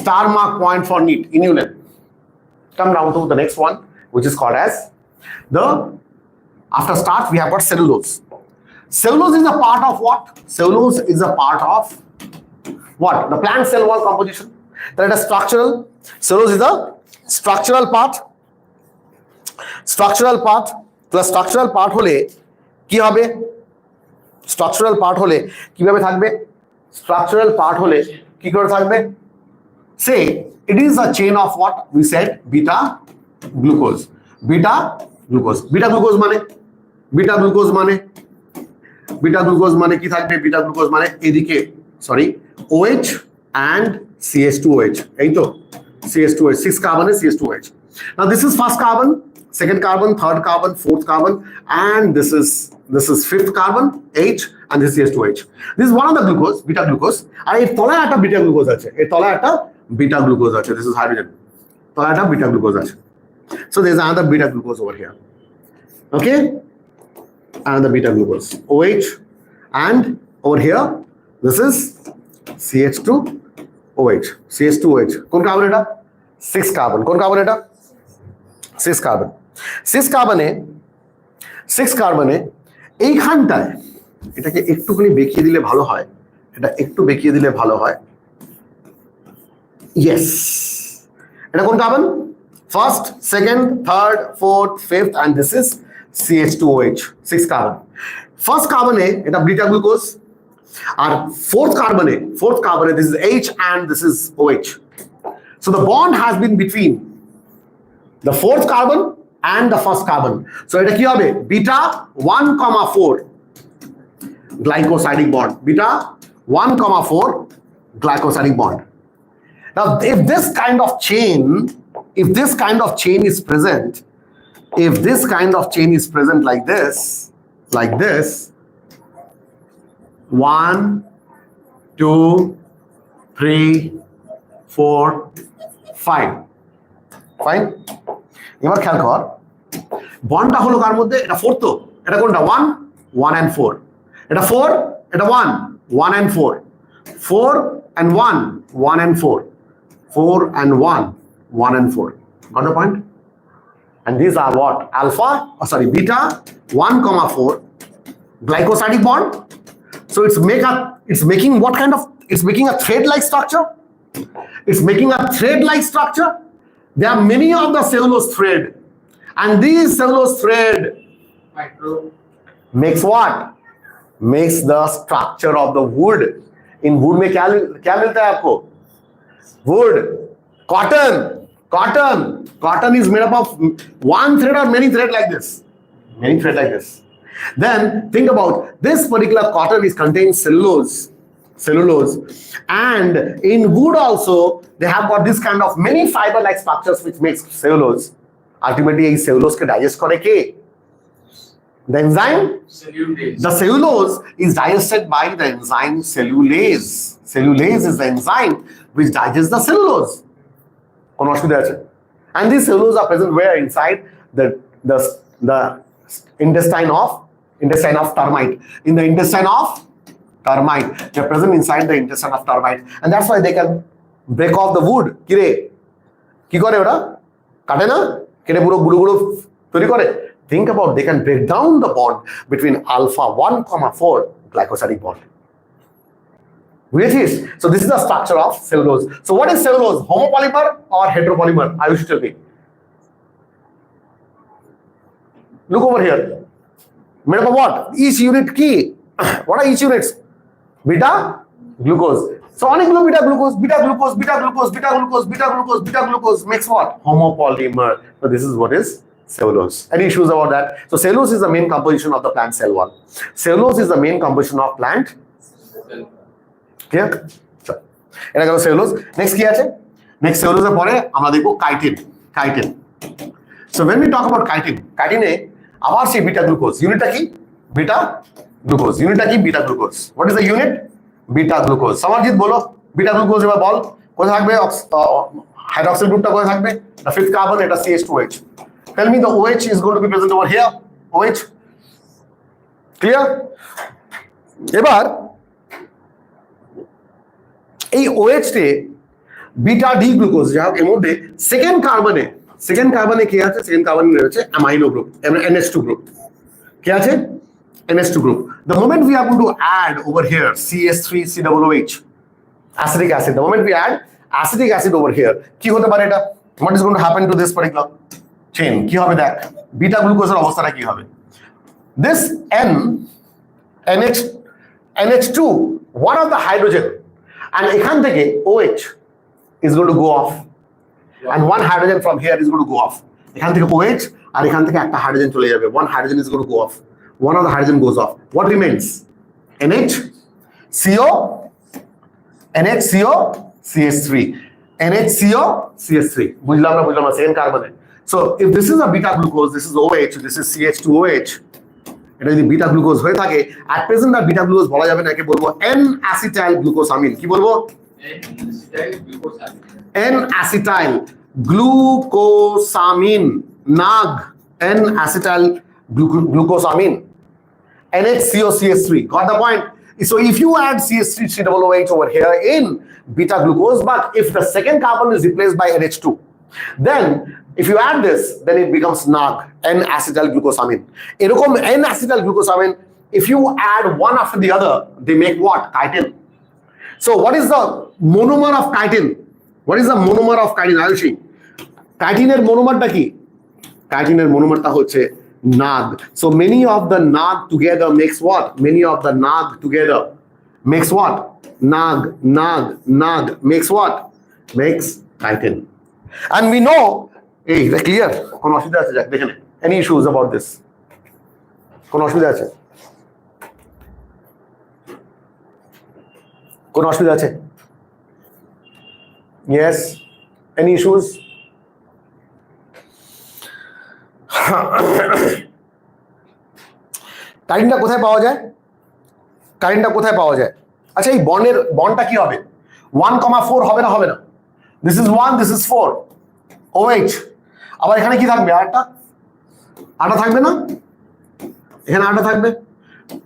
Star mark point for NEET. Inulin. Come down to the next one, which is called as the, after starch we have got cellulose. Cellulose is a part of what? Cellulose is a part of what? The plant cell wall composition. That is structural. Cellulose is a structural part. Structural part. Plus structural part হলে কি হবে? Structural part হলে কিভাবে থাকবে? Structural part হলে কি করে থাকবে? Say it is a chain of what? We said beta glucose. Beta glucose. Beta glucose মানে? Beta glucose মানে? Beta glucose মানে কি থাকবে? Beta glucose মানে এদিকে, sorry, OH and CH2OH. এই তো CH2OH, 6 carbon is CH2OH. Now this is first carbon, second carbon, third carbon, fourth carbon, and this is fifth carbon, H, and this is CH2H. This is one of the glucose, beta glucose. আর এর তলায় একটা beta glucose আছে। এর তলায় একটা beta glucose আছে। This is hydrogen. তলায় একটা beta glucose আছে। So there is another beta glucose over here. Okay? Another beta glucose, OH, and over here this is CH2OH. CH2OH. কোন কার্বন এটা? 6 কার্বন। কোন কার্বন এটা? 6 কার্বন। 6 কার্বনে এইখানটায় এটাকে একটুখানি বেঁকিয়ে দিলে ভালো হয়। এটা একটু বেঁকিয়ে দিলে ভালো হয়। Yes. এটা কোন carbon? First, second, third, fourth, fifth, and this is CH2OH, 6 carbon. First carbon এটা beta glucose, আর fourth carbon this is H and this is OH. So the bond has been between the fourth carbon and the first carbon. So এটা কি হবে? Beta 1,4 glycosidic bond. Beta 1,4 glycosidic bond. Now if this kind of chain is present, if this kind of chain is present like this, 1, 2, 3, 4, 5. Fine? এবার খেয়াল কর, বন্ডটা হলো কার মধ্যে? এটা 4 তো, এটা কোনটা? 1 and 4. এটা 4, এটা 1 and 4. 4 and 1 and 4. 4 and 1 and 4. Got the point? And these are what? Beta 1,4 glycosidic bond. So it's making what kind of? It's making a thread-like structure. It's making a thread-like structure. There are many of the cellulose thread, and these cellulose thread makes what? Makes the structure of the wood. In wood में क्या मिलता है आपको? Wood, cotton is made up of one thread or many thread like this. Then think about this particular cotton is contains cellulose, and in wood also they have got this kind of many fiber like structures which makes cellulose. Ultimately এই cellulose কে digest করে কে? The enzyme cellulase. The cellulose is digested by the enzyme cellulase. Cellulase is the enzyme which digests the cellulose. কোন অসুবিধা আছে? And these cellulose are present where? Inside the intestine of termite. In the intestine of termite, they are present inside the intestine of termite, and that's why they can break off the wood. কি করে ওরা? কাটে না? কেটে পুরো গুঁড়ো গুঁড়ো তৈরি করে। Think about, they can break down the bond between alpha 1,4 glycosidic bond. Which is, so this is the structure of cellulose. So what is cellulose? Homopolymer or heteropolymer? I wish to tell me. Look over here. Made up of what? Each unit key. What are each units? Beta Glucose. So অনেকগুলো beta glucose, beta glucose, beta glucose, beta glucose, beta glucose, beta glucose makes what? Homopolymer. So this is what is cellulose. Any issues about that? So cellulose is the main composition of the plant cell wall. Cellulose is the main composition of plant. Clear? এটা গেল cellulose. Next কি আছে? Next সেলুলোজের পরে আমরা দেখব chitin. Chitin. So when we talk about chitin, chitin এ আবার সেই বিটা গ্লুকোজ। ইউনিটটা কি? Beta glucose. ইউনিটটা কি? Beta glucose. What is the unit? Beta glucose. Samarjit বলো বিটা গ্লুকোজ এবার বল কোথায় থাকবে? হাইড্রক্সিল গ্রুপটা কোথায় থাকবে? The fifth carbon এটা CH2H. Tell me the OH is going to be present over here. OH. Clear? এবার এই OH তে বিটা ডি গ্লুকোজ যা এর মধ্যে সেকেন্ড কার্বনে কি আছে? সেকেন্ড কার্বনে রয়েছে অ্যামাইনো গ্রুপ, NH2 গ্রুপ। কি আছে? NH2 group. The moment we are going to add over here CH3COOH, acetic acid. The moment we add acetic acid over here, কি হতে পারে এটা? What is going to happen to this particular chain? কি হবে দেখ? Beta গ্লুকোজের অবস্থাটা কি হবে? This NH2, one of the hydrogen, and এখান থেকে OH is going to go off, and one hydrogen from here is going to go off. এখান থেকে OH আর এখান থেকে একটা হাইড্রোজেন চলে যাবে. One hydrogen is going to go off. One of the hydrogen goes off. What remains? NHCO, CH3, NHCO, CH3. বুঝলাম না second carbon. So if this is a beta glucose, this is OH, this is CH2OH. এটা যদি beta glucose হয়ে থাকে, at present আর beta glucose বলা যাবে না, কে বলবো? N-acetyl glucosamine. কি বলবো? N-acetyl glucosamine. NAG. N-acetyl glucosamine. NHCOCH3. Got the point? So if you add CH3COOH over here in beta glucose, but if the second carbon is replaced by NH2, then if you add this, then it becomes NAG, N-acetyl glucosamine. এরকম N-acetyl glucosamine, if you add one after the other, they make what? Chitin. So what is the monomer of chitin? What is the monomer of chitin? Ayushi, chitinের monomerটা কি? chitinের monomerটা হচ্ছে NAG. So many of the NAG together makes what? Many of the NAG together makes what? NAG makes what? Makes chitin. And we know, hey, that's clear. কোন অসুবিধা আছে যাক দেখেন? Any issues about this? কোন অসুবিধা আছে? কোন অসুবিধা আছে? Yes. Any issues? কারেন্টটা কোথায় পাওয়া যায়? আচ্ছা এই বন্ডটা কি হবে? 1,4 হবে না? This is 1, this is 4. OH. আবার এখানে কি থাকবে? আটা থাকবে না? এখানে আটা থাকবে।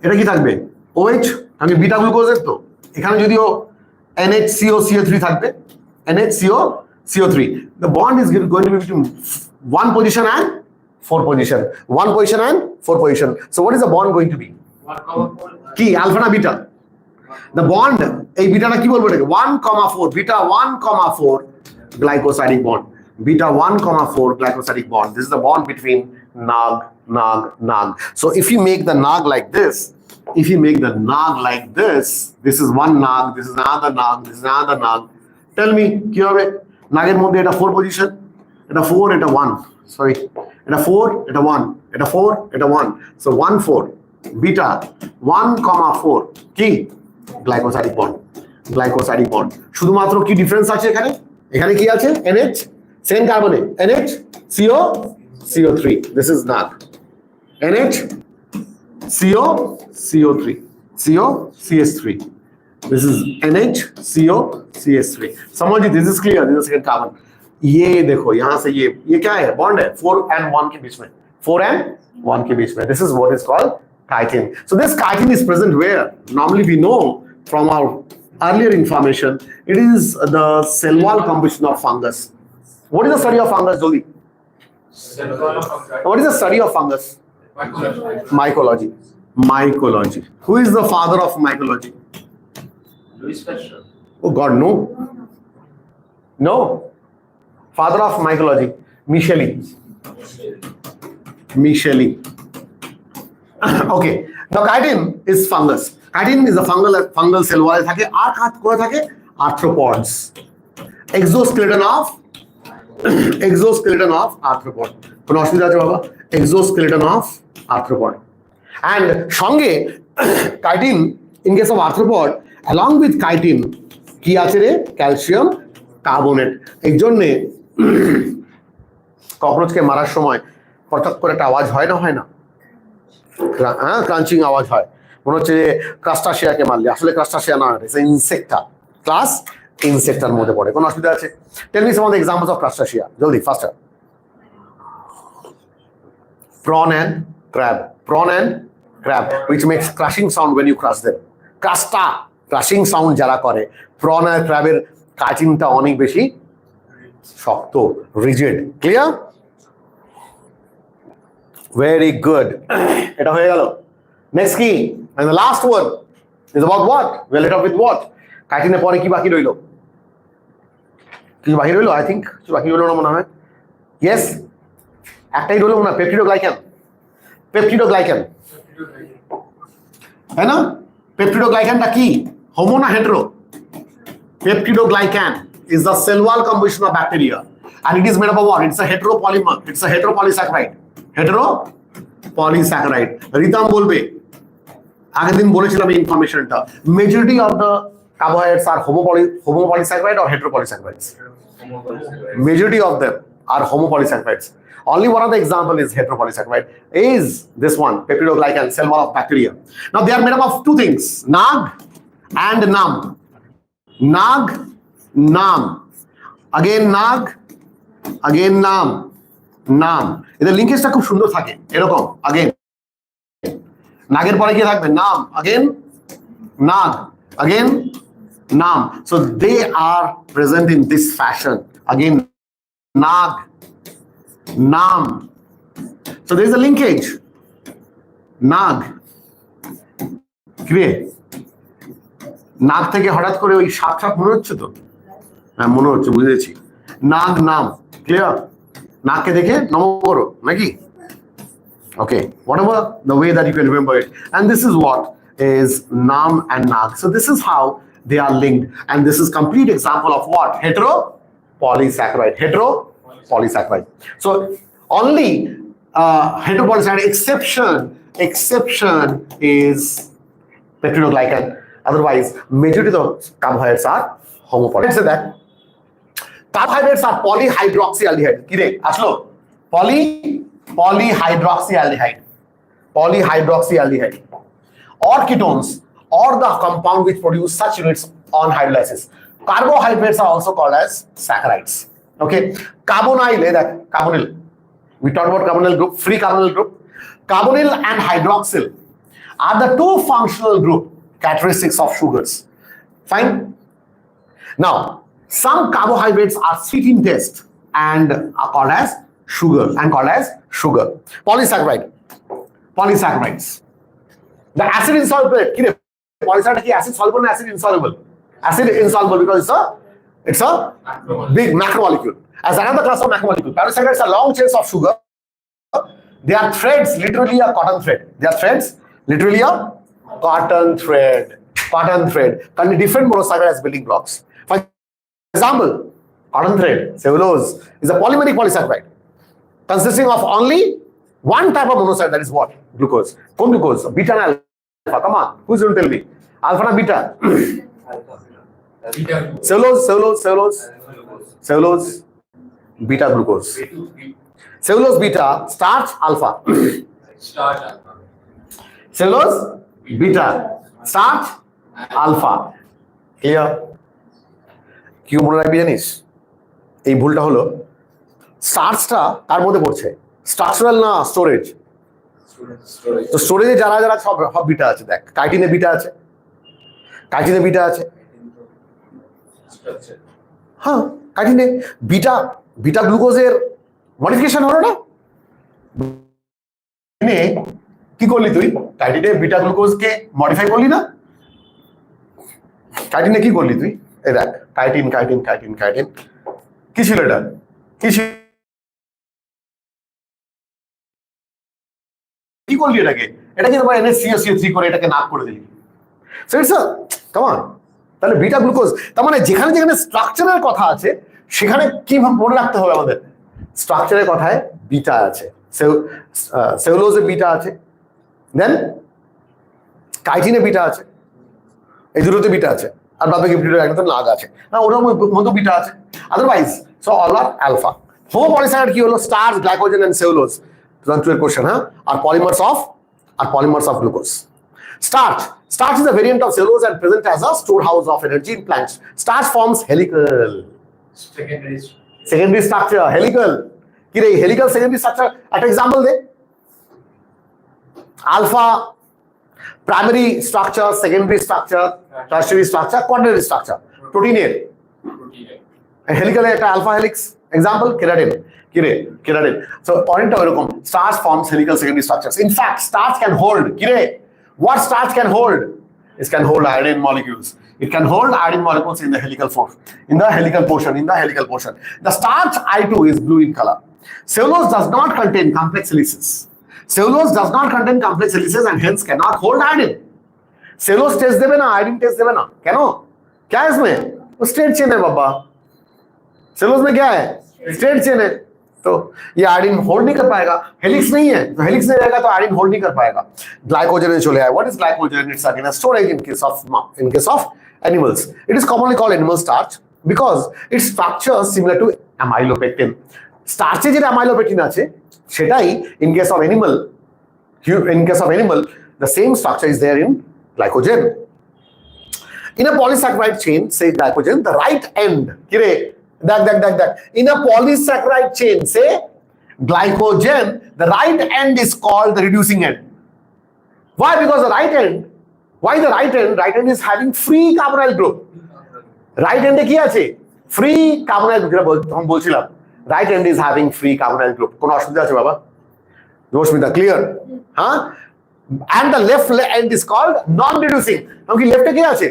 এটা কি থাকবে? OH। আমি বিটা গ্লুকোজের তো এখানে যদিও NHCOCO3 থাকবে, NHCOCO3. The bond is going to be between 1 position and 4 position. 1 position and 4 position. So what is the bond going to be? 1,4. কি আলফা না বিটা? The bond, এই বিটাটা কি বলবো এটাকে? 1,4, beta 1,4 glycosidic bond. Beta 1,4 glycosidic bond. This is the bond between NAG. So if you make the NAG like this, this is one NAG, this is another NAG, this is another NAG. Tell me, কি হবে? নাগের মধ্যে এটা 4 position, এটা 4, এটা 1. Sorry, এটা 4, এটা 1, এটা 4, এটা 1. So 1,4 beta 1,4 কি? Glycosidic bond. শুধুমাত্র কি ডিফারেন্স আছে এখানে? এখানে কি আছে? NH, সেকেন্ড কার্বনে NHCO3. This is NAG. NHCO3. COCH3. This is NHCOCH3. समझिए, this is clear. This is second carbon. ये देखो यहाँ से ये क्या है? बॉन्ड है 4 and 1 के बीच में, 4 and 1 के बीच में. This is what is called chitin. So this chitin is present where? Normally we know from our earlier information, it is the cell wall composition of fungus. What is the study of fungus, Jodi? What is the study of fungus? Mycology. Who is the father of mycology? Louis Pasteur. Oh God, no. Father of mycology, Micheli. Okay, now chitin is fungus. Chitin is a fungal cell ওয়ালে থাকে, আর কাজ করে থাকে arthropods, exoskeleton of arthropod. কোনো অসুবিধা আছে বাবা? Exoskeleton of arthropod. And সঙ্গে chitin in case of arthropod, along with chitin কি আছে রে? Calcium carbonate. এই জন্যে ককরোচকে মারার সময় হঠাৎ করে একটা আওয়াজ হয় না, হয় না? হ্যাঁ, ক্রাঞ্চিং আওয়াজ হয়, মনে হচ্ছে যে ক্রাস্টাসিয়াকে মারলে। আসলে ক্রাস্টাসিয়া না, ইটস ইনসেক্টা, ক্লাস ইনসেক্টার মধ্যে পড়ে। কোনো অসুবিধা আছে? Tell me some of the examples of crustacea, জলদি, faster. Prawn and crab. Prawn and crab, which makes crushing sound when you crush them. Crushing sound যারা করে, প্রন আর ক্র্যাবের কাটিংটা অনেক বেশি শক্ত, রিজিড। ক্লিয়ার? Very good. এটা হয়ে গেল। নেক্সট কি? And the last one is about what? Will let off with what? কাটিংয়ের পরে কি বাকি রইল? কিছু বাকি রইল? আই থিঙ্ক কিছু বাকি রইল না মনে হয়। ইয়েস, একটাই রইল মনে হয়, পেপটিডোগ্লাইক্যান। পেপটিডোগ্লাইক্যান, তাই না? পেপটিডোগ্লাইক্যানটা কি, হোমো না hetero? Peptidoglycan is the cell wall composition of bacteria, and it is made up of what? It's a heteropolymer. It's a heteropolysaccharide. Heteropolysaccharide. রিতাম বলবে, আগের দিন বলেছিলাম এই ইনফরমেশনটা। Majority of the carbohydrates are homopolysaccharide or heteropolysaccharides? Majority of them are homopolysaccharides. Only one of the example is heteropolysaccharide, is this one, peptidoglycan, cell wall of bacteria. Now they are made up of two things, NAG and NAM. NAG, NAM, again NAG, again NAM, NAM. এদের লিঙ্কেজটা খুব সুন্দর থাকে এরকম। again নাগের পরে কি থাকবে? NAM, again NAG, again NAM. So they are present in this fashion. Again NAG, NAM. So there is a linkage. NAG, clear? নাক থেকে হঠাৎ করে ওই সাপ সাপ মনে হচ্ছে তো? হ্যাঁ, মনে হচ্ছে, বুঝেছি। নাগ, নাম, ক্লিয়ার? নাককে দেখে নম করো নাকি? ওকে, whatever the way that you can remember it. And this is what is nam and nag. So this is how they are linked, and this is complete example of what? Heteropolysaccharide. Heteropolysaccharide. So only heteropolysaccharide exception is peptidoglycan. Otherwise, majority of carbohydrates are homopolysaccharides. Say that carbohydrates are polyhydroxyaldehyde. Kire aslo polyhydroxyaldehyde or ketones or the compound which produce such units on hydrolysis. Carbohydrates are also called as saccharides. Okay, carbonyl, that carbonyl. We talked about carbonyl group, free carbonyl group. Carbonyl and hydroxyl are the two functional group characteristics of sugars. Fine. Now, some carbohydrates are sweet in taste and are called as sugar. Polysaccharides. The acid insoluble. Polysaccharide is acid soluble and acid insoluble. Acid insoluble because it's a big macromolecule. As another class of macromolecule, polysaccharides are long chains of sugar. They are threads, literally a cotton thread. Cotton thread containing different monosaccharides as building blocks. For example, cotton thread, cellulose, is a polymeric polysaccharide consisting of only one type of monosaccharide, that is what? Glucose. Con glucose, beta and alpha. Come on, who's going to tell me? Alpha and beta? Cellulose, beta glucose. Cellulose beta, starch alpha. Cellulose beta, starch alpha. Clear? কি মনে রাখবি জানিস? এই ভুলটা হলো স্টার্চটা কার মধ্যে পড়ছে? Structural না স্টোরেজ? তো স্টোরেজে যারা যারা সব বিটা আছে, দেখ কাইটিনে বিটা আছে, হ্যাঁ কাইটিনে বিটা গ্লুকোজের মডিফিকেশন হলো না? কি করলি তুই? কাইটিনে বিটা গ্লুকোজকে মডিফাই করলি না? কাইটিনে কি করলি তুই? এই দেখ, কাইটিন কি ছিল এটা? কি করলি এটাকে? এটাকে তোমার NH3 করে এটাকে নাক করে দিলি। So it's a come on. তাহলে বিটা গ্লুকোজ, তার মানে যেখানে যেখানে স্ট্রাকচারের কথা আছে সেখানে কি মনে রাখতে হবে আমাদের? স্ট্রাকচারের কথায় বিটা আছে, সেলুলোজে বিটা আছে, দেন কাইটিনে বিটা আছে, এই দুটোতে বিটা আছে, আর বাদ বাকি বিটা একদম নাগ আছে না, ওটার মধ্যে বিটা আছে। Otherwise so all are alpha. Homopolysaccharide কি হলো? Starch, glycogen and cellulose. এর কোশ্চেন, হ্যাঁ? আর polymers of glucose. Starch is a variant of cellulose and present as a storehouse of energy in plants. Starch forms helical secondary structure, helical কি রে, helical secondary structure একটা example দে। Alpha primary structure, secondary structure, tertiary structure, quaternary structure, প্রোটিনের হেলিক্যালে একটা alpha helix example keratin, কি রে keratin. So পয়েন্টটা এরকম, starch forms helical secondary structures. In fact, starch can hold, কি রে, what starch can hold? It can hold iodine molecules. It can hold iodine molecules in the helical form, in the helical portion. The starch I2 is blue in color. Cellulose does not contain complex helices. And hence cannot hold iodine. Cellulose test देवे ना, iodine test देवे ना, क्यों? क्या है इसमें? वो straight chain है बाबा। सेलुलोज में क्या है? स्ट्रेट चेन है, तो ये आयोडीन होल्ड नहीं कर पाएगा। हेलिक्स नहीं है, तो हेलिक्स नहीं रहेगा तो आयोडीन होल्ड नहीं कर पाएगा। ग्लाइकोजन में चले आए। What is glycogen? It's again a storage in case of animals. It is commonly called animal starch because its structure is similar to amylopectin. স্টার্চে যেটা অ্যামাইলোপেকটিন আছে সেটাই in case of animal the same structure is there in glycogen. In a polysaccharide chain, say glycogen, the right end, কি রে, দেখ in a polysaccharide chain, say glycogen, the right end is called the reducing end. Why? Because the right end is having free carbonyl group. Right end এ কি আছে? Free carbonyl group. তখন বলছিলাম right end is having free carbonyl group. কোন অসুবিধা আছে বাবা? Rashmita clear? হ্যাঁ। and the left end is called non reducing. কারণ কি লেফটে কি আছে?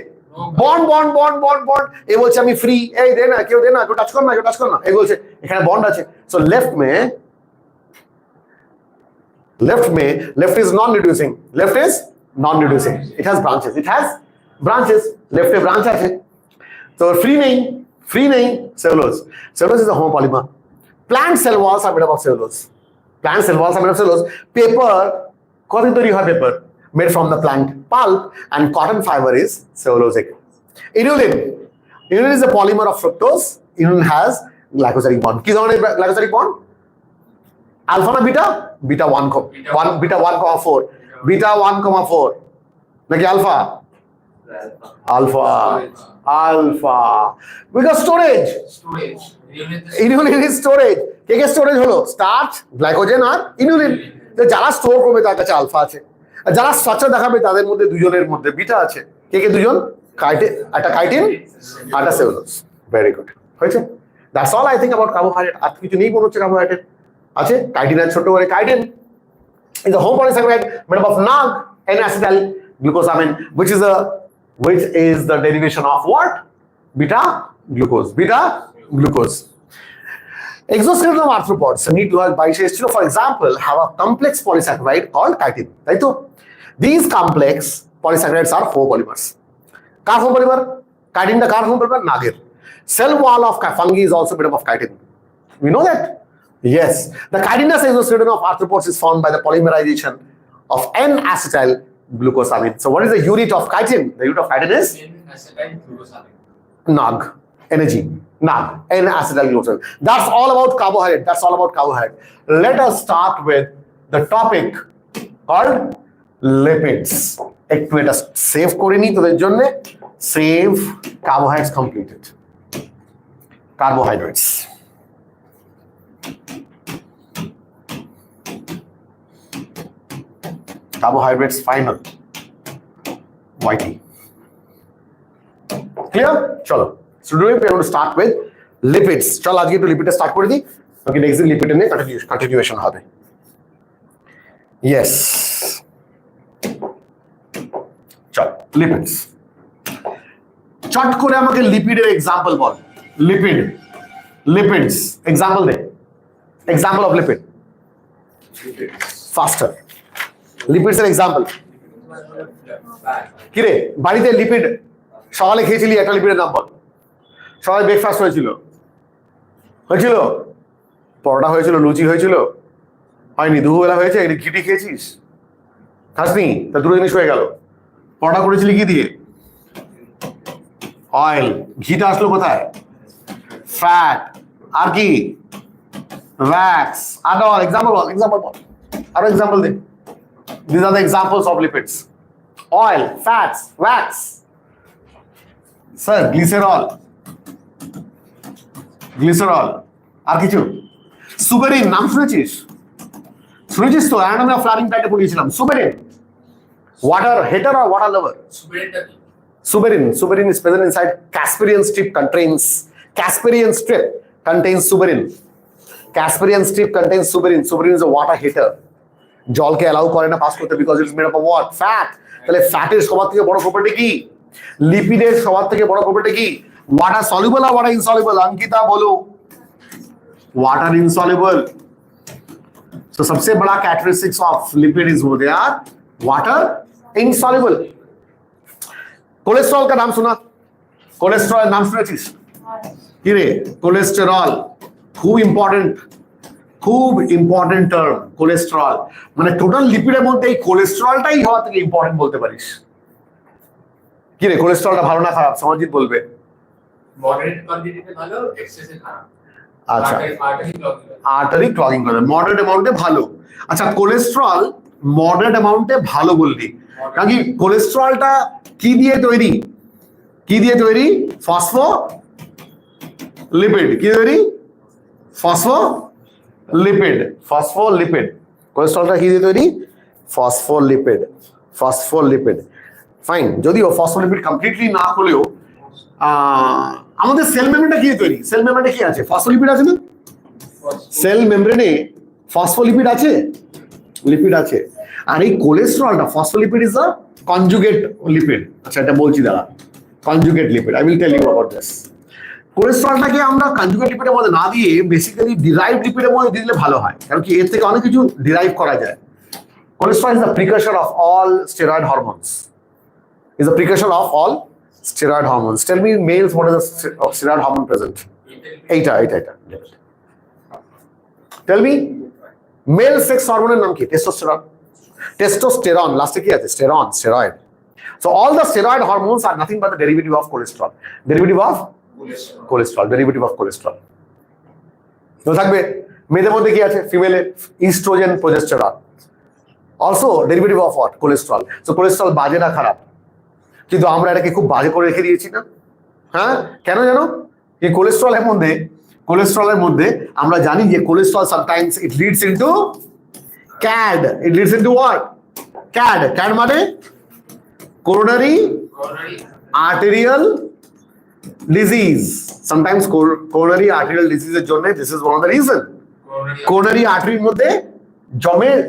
বন্ড এ বলছে আমি ফ্রি, এই দে না, কেউ টাচ কর না, এই বলছে এখানে বন্ড আছে। So left is non reducing. It has branches. লেফটে ব্রাঞ্চ আছে, তো ফ্রি নেই। cellulose is a homopolymer. Plant cell walls are made up of cellulose. Paper, কতদিন তৈরি হয় paper? Made from the plant pulp, and cotton fiber is cellulosic. Inulin is a polymer of fructose. Inulin has glycosidic bond. কি ধরনের glycosidic bond? Alpha না বিটা? Beta 1,4 নাকি alpha? because storage. Inulin is storage. কে storage হলো? Starch, glycogen আর inulin. যারা store করবে তার কাছে আলফা আছে, আর যারা স্ট্রাকচার দেখাবে তাদের মধ্যে দুজনের মধ্যে বিটা আছে। কে দুজন? একটা কাইটিন আর একটা সেলুলোজ। ভেরি গুড, হয়েছে। That's all I think about carbohydrate. আর কিছু নেই মনে হচ্ছে কার্বোহাইড্রেট আছে। কাইটিন আছে, ছোট করে chitin is a homopolysaccharide made up of NAG, N-acetyl glucosamine, which is the derivation of what? Beta glucose. Exoskeleton of arthropods need to have bisection, for example, have a complex polysaccharide called chitin. Right? So these complex polysaccharides are homopolymers. Car homopolymer, chitin the car homopolymer, nagir. Cell wall of fungi is also made up of chitin. We know that. Yes, the chitinous exoskeleton of arthropods is formed by the polymerization of N-acetyl glucosamine. So what is the unit of chitin? The unit of chitin is N-acetyl glucosamine. NAG, energy. N-acetyl glucosamine. That's all about carbohydrate. Let us start with the topic called lipids. একটু এটা save করে নি তোদের জন্য। Save carbohydrates completed. Carbohydrates final. YT. Clear? চলো। So today we are going to start with lipids. চল আজকে একটু লিপিডে স্টার্ট করে দিই, ওকে নেক্সট দিন লিপিডে নিয়ে কন্টিনিউয়েশন হবে। ইয়েস, চল লিপিডস। চট করে আমাকে লিপিডের এক্সাম্পল বল। লিপিডস এক্সাম্পল দে। Example of lipid faster. Lipids এর এক্সাম্পল কিরে বাড়িতে লিপিড সকালে খেয়েছিলি, একটা লিপিডের নাম বল। সকালে ব্রেকফাস্ট হয়েছিল, হয়েছিল পরোটা হয়েছিল, লুচি হয়েছিল, হয়নি? দুপুরবেলা হয়েছে, ঘিটি খেয়েছিস, খাসনি? তা দুটো জিনিস হয়ে গেল। পরোটা করেছিলি কি দিয়ে? অয়েল। ঘিটা আসলো কোথায়? ফ্যাট। আর কি? wax. আর এক্সাম্পল বল, এক্সাম্পল বল, আরো এক্সাম্পল দে। These are the examples of lipids: oil, fats, wax. Sir, glycerol. Glycerol. আর কিছু? সুবেরিন নাম শুনেছিস? শুনেছিস তো, অ্যানাটমি অফ ফ্লারিং প্যাটে পড়িয়েছিলাম। Suberin, water hater or water lover? Suberin is present inside Casparian strip, contains Casparian strip contains suberin. Casparian strip contains suberin. Suberin is a water hater. জলকে allow করে না pass করতে, because it's made up of what? Fat. তাহলে ফ্যাটের সবার থেকে বড় property কি? লিপিডের সবার থেকে বড় প্রপার্টি কি? ওয়াটার সলিউবল আর ওয়াটার ইনসলিউবল? अंकिता बोलो। Water insoluble. So सबसे बड़ा characteristics of lipid is वो they are water insoluble. Cholesterol का नाम सुना? कोलेस्ट्रॉल नाम শুনেছিস? কি রে? কোলেস্টেরল খুব ইম্পর্টেন্ট টার্ম। কোলেস্টেরল মানে টোটাল লিপিডের মধ্যে এই কোলেস্টেরলটাই হওয়া থেকে ইম্পর্টেন্ট বলতে পারিস। কি রে, কোলেস্টেরলটা ভালো না খারাপ? সমাজিত বলবে। মডারেট কোয়ান্টিটিতে ভালো, এক্সেসে খারাপ। আচ্ছা, আর্টারি ক্লগিং করে। মডারেট অ্যামাউন্টে ভালো। আচ্ছা, কোলেস্টেরল মডারেট অ্যামাউন্টে ভালো বললি, কারণ কি কোলেস্টেরলটা কি দিয়ে তৈরি? কি দিয়ে তৈরি? ফসফোলিপিড। কি তৈরি? ফসফোলিপিড। ফসফোলিপিড। কোলেস্টেরলটা কি দিয়ে তৈরি? ফসফোলিপিড। ফাইন। যদিও ফসফোলিপিড কমপ্লিটলি না হলেও আমাদের সেল মেমব্রেনটা কি দিয়ে তৈরি? সেল মেমব্রেনে কি আছে? ফসফোলিপিড আছে না? সেল মেমব্রেনে ফসফোলিপিড আছে, লিপিড আছে। আর এই কোলেস্টেরলটা, phospholipid is a conjugate lipid. আচ্ছা, এটা বলছি দাঁড়া, conjugate lipid. I will tell you about this. কোলেস্টেরলটাকে আমরা কনজুগেট লিপিডের মধ্যে না দিয়ে বেসিক্যালি ডিরাইভড লিপিডের মধ্যে দিলে ভালো হয়, কারণ কি এর থেকে অনেক কিছু ডিরাইভ করা যায়। Cholesterol is the precursor of all steroid hormones. Is a precursor of all steroid hormones. Tell me, males, what is the steroid hormone present? Eta. Tell me, male sex hormone এর নাম কি? Testosterone. Testosterone. Last কি আছে? Steroid. So all the steroid hormones are nothing but the derivative of cholesterol. Derivative of cholesterol. তো থাকবে মেয়েদের মধ্যে কি আছে? ফিমেলে oestrogen, progesterone. Also derivative of what? Cholesterol. So cholesterol বাজে না খারাপ? কিন্তু আমরা এটাকে খুব বাজে করে রেখে দিয়েছি না? হ্যাঁ, কেন জানো? এই কোলেস্ট্রলের মধ্যে আমরা জানি যে cholesterol sometimes it leads into CAD. It leads into what? CAD মানে coronary arterial disease. Sometimes coronary arterial disease এর জন্য this is one of the reason. coronary artery মধ্যে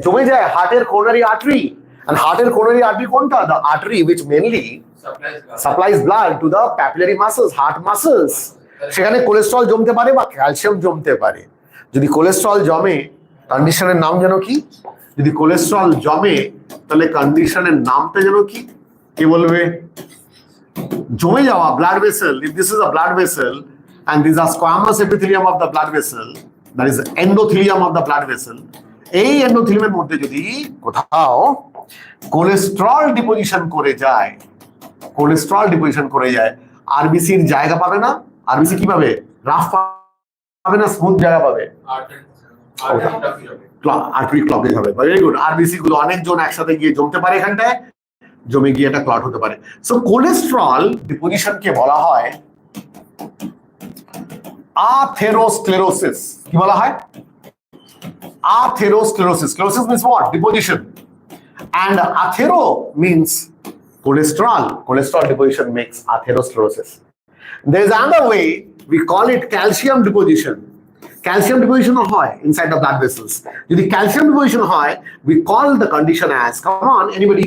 জমে যায় হার্টের coronary artery. And hearted coronary artery কোনটা? The artery which mainly supplies blood to the papillary muscles, heart muscles. সেখানে cholesterol জমতে পারে বা ক্যালসিয়াম জমতে পারে। যদি কোলেস্ট্রল জমে, কন্ডিশনের নাম যেন কি? যদি কোলেস্ট্রল জমে তাহলে কন্ডিশনের নামটা যেন কি? কে বলবে? জমে যাওয়া blood vessel. If this is a blood vessel and these are squamous epithelium of the blood vessel, that is endothelium of the blood vessel, এই এন্ডোথেলিয়ামের মধ্যে যদি কোথাও কোলেস্ট্রল ডিপোজিশন করে যায়, আরবিসির জায়গা পাবে না। আরবিসি কি পাবে? রাফ পাবে না, স্মুথ জায়গা পাবে? আর্টারি ক্লগেজ হবে। Very good. আরবিসি গুলো অনেকজন একসাথে গিয়ে জমতে পারে, এখানটায় জমে গিয়ে একটা ক্লট হতে পারে। সো কোলেস্ট্রল ডিপোজিশনকে বলা হয় আথেরোস্ক্লেরোসিস। কি বলা হয়? Atherosclerosis. Sclerosis means what? Deposition. And athero means cholesterol. Cholesterol deposition makes atherosclerosis. There is another way, we call it calcium deposition. Calcium deposition হয় inside the blood vessels. যদি calcium deposition হয়, we call the condition as, come on, anybody?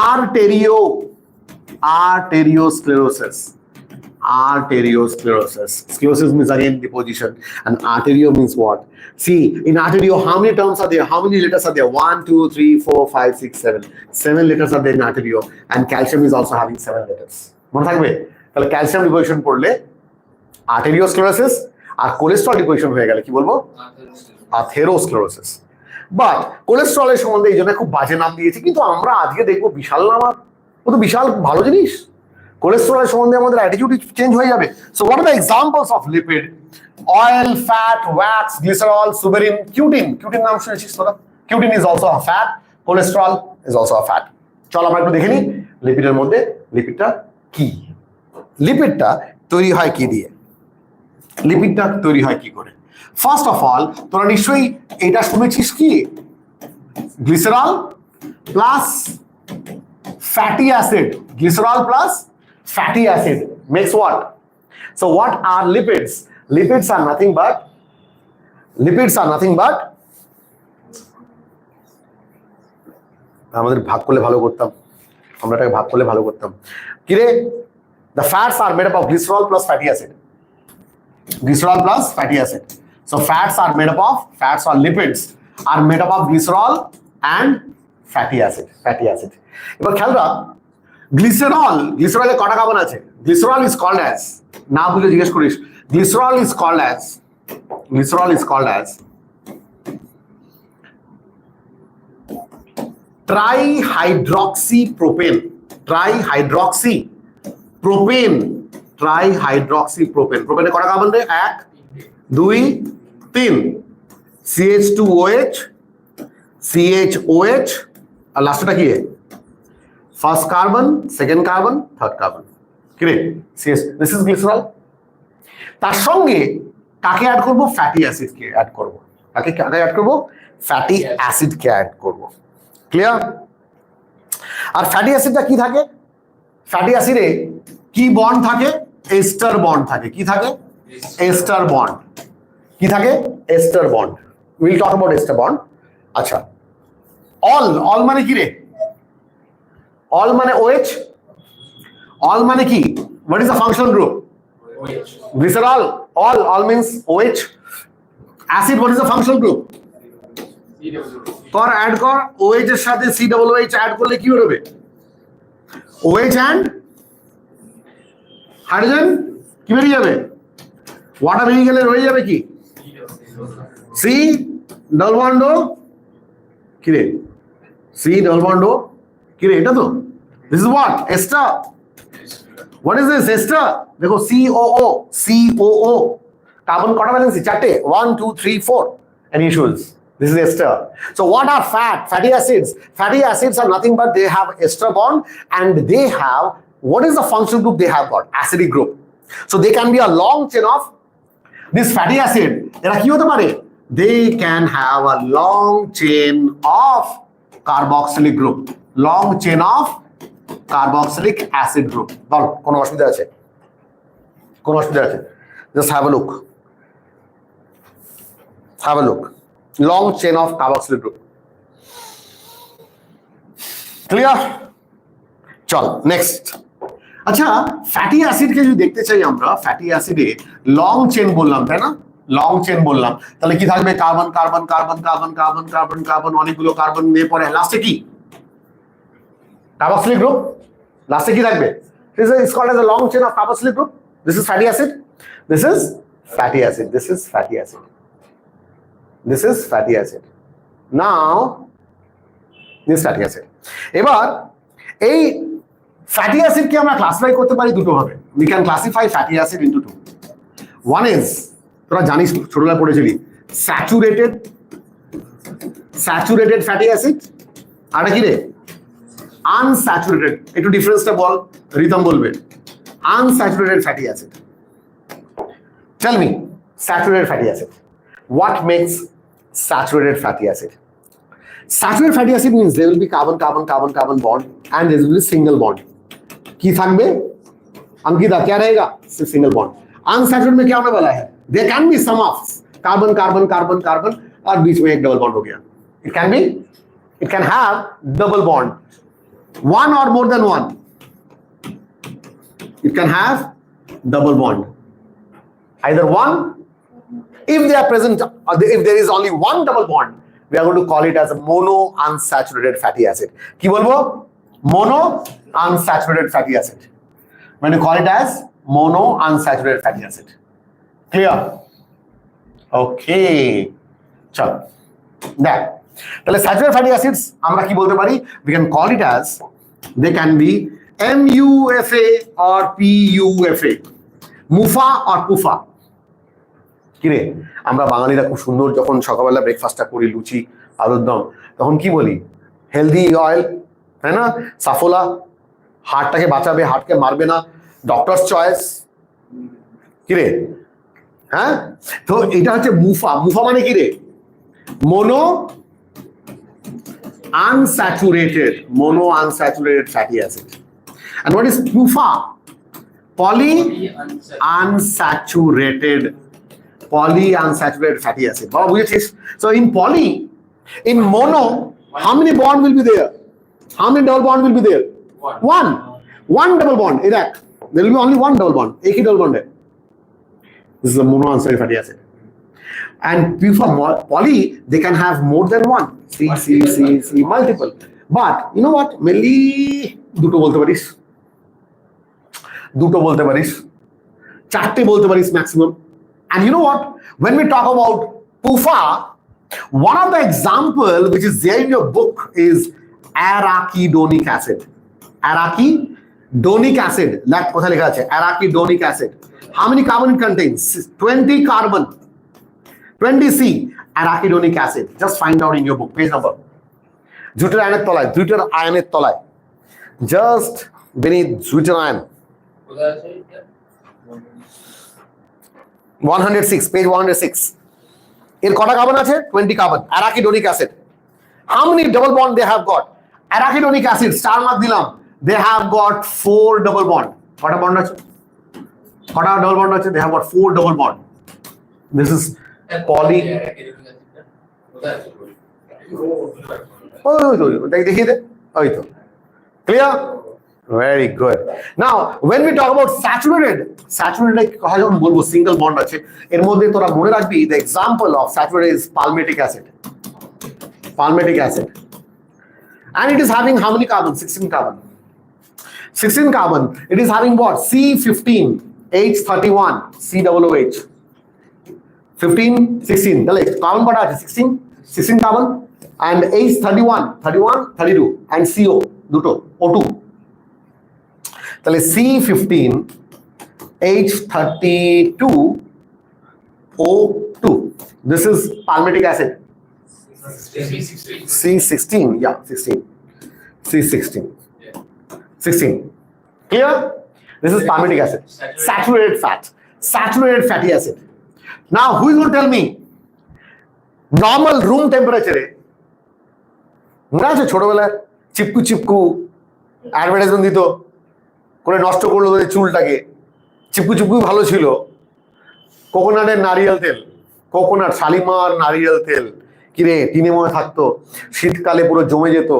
Arteriosclerosis. arteriosclerosis. Sclerosis means again deposition, and arterio means what? See, in arterio, how many terms are there? How many letters are there? 1, 2, 3, 4, 5, 6, 7. 7 letters are there in arterio, and calcium is also having 7 letters. মনে থাকবে? তাহলে calcium deposition পড়লে arteriosclerosis, আর cholesterol deposition হয়ে গেলে কি বলবো? আথেরোস্ক্লেরোসিস। But কোলেস্ট্রলের সম্বন্ধে এই জন্য খুব বাজে নাম দিয়েছি, কিন্তু আমরা আজকে দেখবো বিশাল নাম, ও তো বিশাল ভালো জিনিস। কোলেস্ট্রলের সম্বন্ধে আমাদের অ্যাটিটিউড চেঞ্জ হয়ে যাবে। So what are the examples of lipid? Oil, fat, wax, glycerol, suberin, cutin. Cutin নাম শুনেছিস তোরা? Cutin is also a fat, cholesterol is also a fat. চল আমরা একটু দেখে নিই লিপিডের মধ্যে লিপিডটা কি। লিপিডটা তৈরি হয় কি দিয়ে? লিপিডটা তৈরি হয় কি করে? ফার্স্ট অফ অল তোরা নিশ্চয়ই এটা শুনেছিস কি, glycerol plus fatty acid. Glycerol plus fatty acid makes what? So what are lipids? Lipids are nothing but আমাদের ভাগ করলে ভালো করতাম, আমরা এটাকে ভাগ করলে ভালো করতাম। কি রে? The fats are made up of glycerol plus fatty acid. Glycerol plus fatty acid. So fats or lipids are made up of glycerol and fatty acid. এবার খেয়াল রাখ, গ্লিসারলে কটা কার্বন আছে? গ্লিসারল ইজ কল্ড অ্যাজ, না বুঝলে জিজ্ঞেস করিস। Glycerol is called as trihydroxypropane. প্রোপেনে কটা কার্বন রে? 1, 2, 3। CH2OH আর লাস্টটা কি? First carbon, second carbon, third carbon. কি রে? CS। This is glycerol. তার সঙ্গে কাকে অ্যাড করব? ফ্যাটি অ্যাসিডকে অ্যাড করব। কাকে অ্যাড করব? ফ্যাটি অ্যাসিডকে অ্যাড করব। ক্লিয়ার? আর ফ্যাটি অ্যাসিডটা কি থাকে? ফ্যাটি অ্যাসিডে কি বন্ড থাকে? এস্টার বন্ড থাকে। কি থাকে? Ester bond. কি থাকে? Ester bond. Will talk about ester bond. আচ্ছা, অল মানে কি রে? অল মানে OH। অল মানে কি? What is the functional group? Glycerol. অল means OH। Acid, what is the functional group? Add কর। OH এর সাথে COOH অ্যাড করলে কি হবে? OH and হাইড্রোজেন কি বেরিয়ে যাবে? ওয়াটার বেরিয়ে গেলে রয়ে যাবে কি? C ডবল বন্ড ও। কি রে? C ডবল বন্ড ও। কি রে? এটা তো this is what? ester. What is this? ester. দেখো COO কার্বন কটা valency? 4টে। 1, 2, 3, 4 and issues. This is ester. So what are fatty acids? Fatty acids are nothing but they have ester bond, and they have, what is the functional group they have got? Acidic group. So they can be a long chain of this fatty acid. এরা কি হতে পারে? They can have a long chain of carboxylic group. Long chain of carboxylic acid group. বল, কোন অসুবিধা আছে? Just have a look. Long chain of carboxylic group. Clear? চল next. আচ্ছা, fatty অ্যাসিডকে যদি দেখতে চাই আমরা, ফ্যাটি অ্যাসিডে লং চেন বললাম, তাই না? লং চেন বললাম, তাহলে কি থাকবে? কার্বন, অনেকগুলো কার্বন নিয়ে পরে লাস্টে কি? carboxylic group. লাস্টে কি থাকবে? This is called as a long chain of carboxylic group. This is fatty acid. This is fatty acid. Now this fatty acid. এবার এই ফ্যাটি অ্যাসিডকে আমরা ক্লাসিফাই করতে পারি দুটো ভাবে। We can classify fatty acid into two. One is, তোরা জানিস ছোটবেলায় পড়েছিলি, স্যাচুরেটেড ফ্যাটি অ্যাসিড। আর কি রে? আনস্যাচুরেটেড। একটু ডিফারেন্সটা বল, রিতম বলবে। Unsaturated fatty acid. Tell me, saturated fatty acid. What makes saturated fatty acid? Saturated fatty acid means there will be carbon bond, and there will be single bond. কি থাকবে? अंकिता क्या रहेगा? Single bond. Unsaturated में क्या होने वाला है? There can be some of carbon और बीच में एक डबल बॉन्ड हो गया. It can have double bond, one or more than one. It can have double bond. Either one, if they are present, or if there is only one double bond, we are going to call it as a mono unsaturated fatty acid. কি বলবো? Mono unsaturated fatty acid. When you call it as mono unsaturated fatty acid. Clear? Okay. চল দেখ তাহলে saturated fatty acids আমরা কি বলতে পারি? We can call it as they can be MUFA or PUFA, মুফা or পুফা। কিরে আমরা বাঙালিরা খুব সুন্দর যখন সকালবেলা ব্রেকফাস্টটা করি লুচি আলুর দম তখন কি বলি? হেলদি অয়েল, তাই না? সাফোলা, হার্টটাকে বাঁচাবে, হার্টকে মারবে না, ডক্টরস চয়েস। কিরে হ্যাঁ, তো এটা হচ্ছে মুফা। মুফা মানে কি রে? mono unsaturated fatty acid. And what is PUFA? Poly unsaturated fatty acid. So in poly, in mono, how many bond will be there? How many double bond will be there? One double bond. There will be only one double bond. एक ही double bond है. This is a mono unsaturated fatty acid. And PUFA poly, they can have more than one. C, multiple. But you know what? Mainly দুটো বলতে পারিস, চারটে বলতে পারিস maximum. And you know what? When we talk about PUFA, one of the example which is there in your book is arachidonic acid. Arachidonic acid. কোথায় লেখা আছে? Arachidonic acid. How many carbon it contains? 20 carbon. 20C arachidonic acid. Just find out in your book, page number. Deuter ayoner tolay. Just beneath deuter ion. 106, page 106. এর কটা carbon আছে? 20 carbon. arachidonic acid. How many double bond they have got? Arachidonic acid star mark দিলাম। They have got 4 double bond. কটা bond আছে? কটা double bond আছে? They have got 4 double bond. This is poly. Clear? Very good. Now when we talk about saturated single bond আছে এর মধ্যে তোরা মনে রাখবি the example of saturated is palmitic acid. And it is having how many carbon? 16 carbon. It is having what? C15 H31 COOH. 15, 16. তাহলে carbon কটা আছে? 16 carbon and H31, 32 and CO দুটো O2. তাহলে C15 H32 O2. This is palmitic acid. C16, yeah, 16. C16. 16. Clear? This is palmitic acid. Saturated fatty acid. Now who is going to tell me normal room temperature মনে আছে ছোটবেলায় চিপকু advertisement দিত করে নষ্ট করলো তোদের চুলটাকে? চিপকু ভালো ছিল। কোকোনাটের নারিয়েল তেল, কোকোনাট শালিমার নারিয়েল তেল কিরে টিনে মনে থাকতো, শীতকালে পুরো জমে যেত,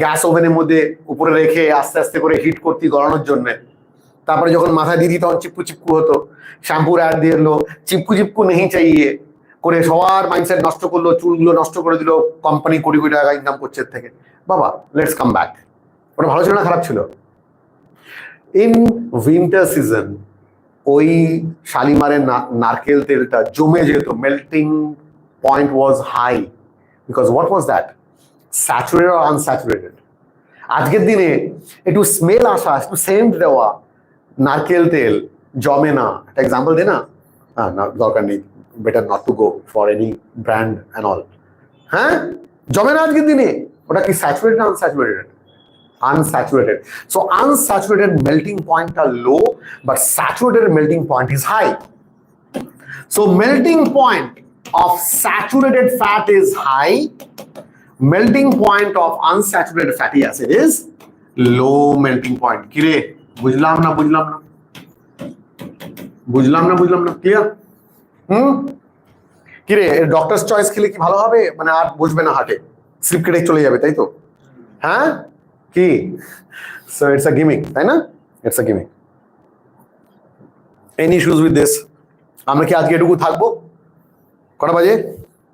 গ্যাস ওভেনের মধ্যে উপরে রেখে আস্তে আস্তে করে হিট করতি গলানোর জন্য। তারপরে যখন মাথায় দিয়ে দিই তখন চিপকু হতো। শ্যাম্পুর অ্যাড দিয়ে এলো চিপকু নেই চাইয়ে করে সবার মাইন্ডসেট নষ্ট করলো, চুলগুলো নষ্ট করে দিল, কোম্পানি কোটি কোটি টাকা ইনকাম করছে এর থেকে। বাবা লেটস কাম ব্যাক, ওটা ভালো ছিল না খারাপ ছিল? ইন উইন্টার সিজন ওই শালিমারের নারকেল তেলটা জমে যেত, melting point was high because what was that? Saturated আর আনস্যাচুরেটেড। আজকের দিনে একটু স্মেল আসা, একটু সেন্ট দেওয়া নারকেল তেল জমে না। একটা এক্সাম্পল দে না। না দরকার নেই, better not to go for any brand and all. হ্যাঁ জমে না আজকের দিনে। ওটা কি স্যাচুরেটেড না unsaturated? Unsaturated. So unsaturated melting point are low, but saturated melting point is high. So melting point of saturated fat is high. Melting point of unsaturated fatty acid is low melting point. Kire, বুঝলাম না clear? কিরে doctors choice খেলে কি ভালো হবে? মানে আর বুঝবে না, হাটে স্লিপ কেটে চলে যাবে, তাই তো? হ্যাঁ কি? সো ইটস আ গিমিক, তাই না? It's a gimmick. Any issues with this? আমরা কি আজকে এটুকু থাকবো? কটা বাজে?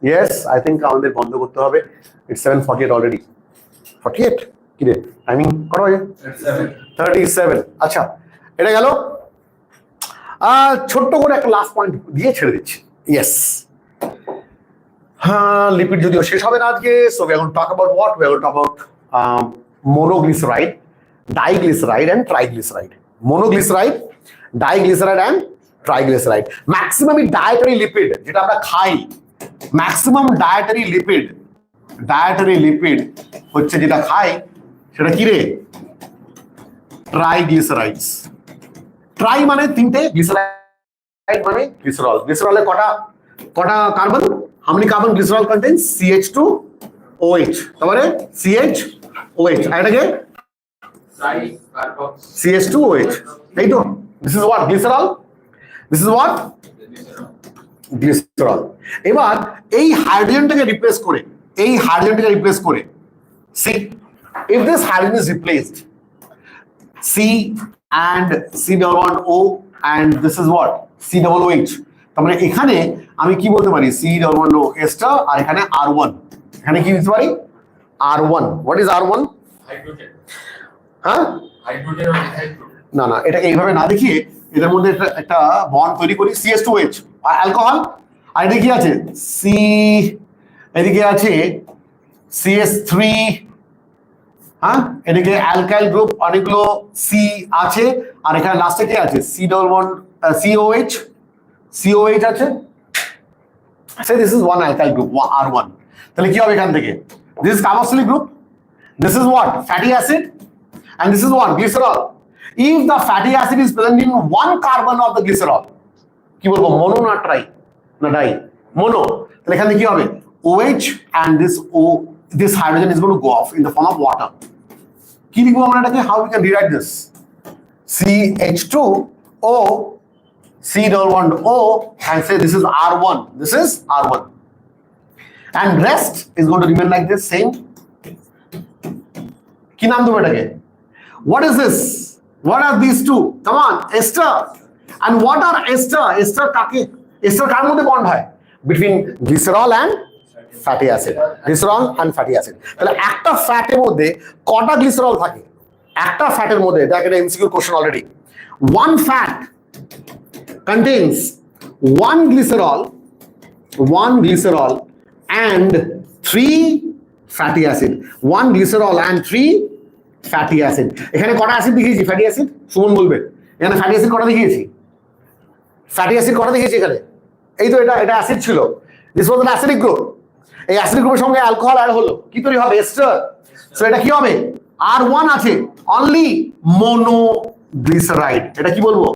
ইয়েস, আই থিঙ্ক আমাদের বন্ধ করতে হবে। It's 7:48 already. 48 কি রে টাইমিং? কটা বাজে? 37। আচ্ছা, এটা গেল। ছোট্ট করে একটা লাস্ট পয়েন্ট দিয়ে ছেড়ে দিচ্ছি। ইয়েস, হ্যাঁ, লিপিড যদিও শেষ হবে না আজকে। So we are going to talk about what? We are going to talk about monoglyceride, diglyceride and triglyceride. Monoglyceride, diglyceride and triglyceride. Maximum dietary lipid যেটা আমরা খাই, maximum dietary lipid হচ্ছে যেটা খাই সেটা কি রে? ট্রাইগ্লিসারাইডস। ট্রাই মানে তিনটে, গ্লিসারাইড মানে গ্লিসারল। গ্লিসারলে কটা carbon? how many carbon glycerol contains? CH2OH, তারপরে CHOH, আর এটাকে CH2OH, তাই তো? This is what? Glycerol. This is what? Glycerol. এবার এই হাইড্রোজেনটাকে রিপ্লেস করে, see, if this hydrogen is replaced, C and C-double-bond-O and this is what? C-double-OH. তার মানে এখানে আমি কি বলতে পারি? C-double-bond-O ester, আর এখানে R1। এখানে কি দিতে পারি? R1. What is R1? Hydrogen. হ্যাঁ, হাইড্রোজেন আর হাইড্রোজেন। না, এটা এইভাবে না দেখিয়ে এদের মধ্যে একটা বন্ড তৈরি করি, CH2OH আর অ্যালকোহল। আর এদিকে কি আছে? এদিকে আছে CH3, হ্যাঁ, এদিকে অ্যালকাইল গ্রুপ অনেকগুলো C আছে, আর এখানে লাস্টে কি আছে? COH আছে। Say this is one alkyl group, R1. তাহলে কি হবে এখান থেকে? This is carboxylic group, this is what? Fatty acid, and this is what? Glycerol. If the fatty acid is present in one carbon of the glycerol, কি বলবো? Mono না try না die? Mono. তাহলে এখানে কি হবে? OH and this hydrogen is going to go off in the form of water. কি লিখবো আমরা এটাকে? How we can rewrite this? CH2O, C-double-bond-O, and say this is R1. This is R1. And rest is going to remain like this, same. কি নাম দেবো এটাকে? What is this? What are these two? Come on, ester. And what are ester? Ester কার মধ্যে bond হয়? Between glycerol and fatty acid. Glycerol and fatty acid. তাহলে একটা ফ্যাটের মধ্যে কটা গ্লিসারল থাকে? একটা ফ্যাটের মধ্যে, দেখ এটা MCQ question already. One fat contains one glycerol and 3 fatty acid. One glycerol and 3 fatty acid. এখানে কটা অ্যাসিড দেখিয়েছি? Fatty acid? সুমন বলবে এখানে ফ্যাটি অ্যাসিড কটা দেখিয়েছি? এখানে এই তো, এটা অ্যাসিড ছিল। This was an acidic group. এই অ্যাসিডিক গ্রুপের সঙ্গে অ্যালকোহল অ্যাড হলো, কি তৈরি হবে? এস্টার। সো এটা কি হবে? R1 আছে, অনলি monoglyceride. এটা কি বলবো?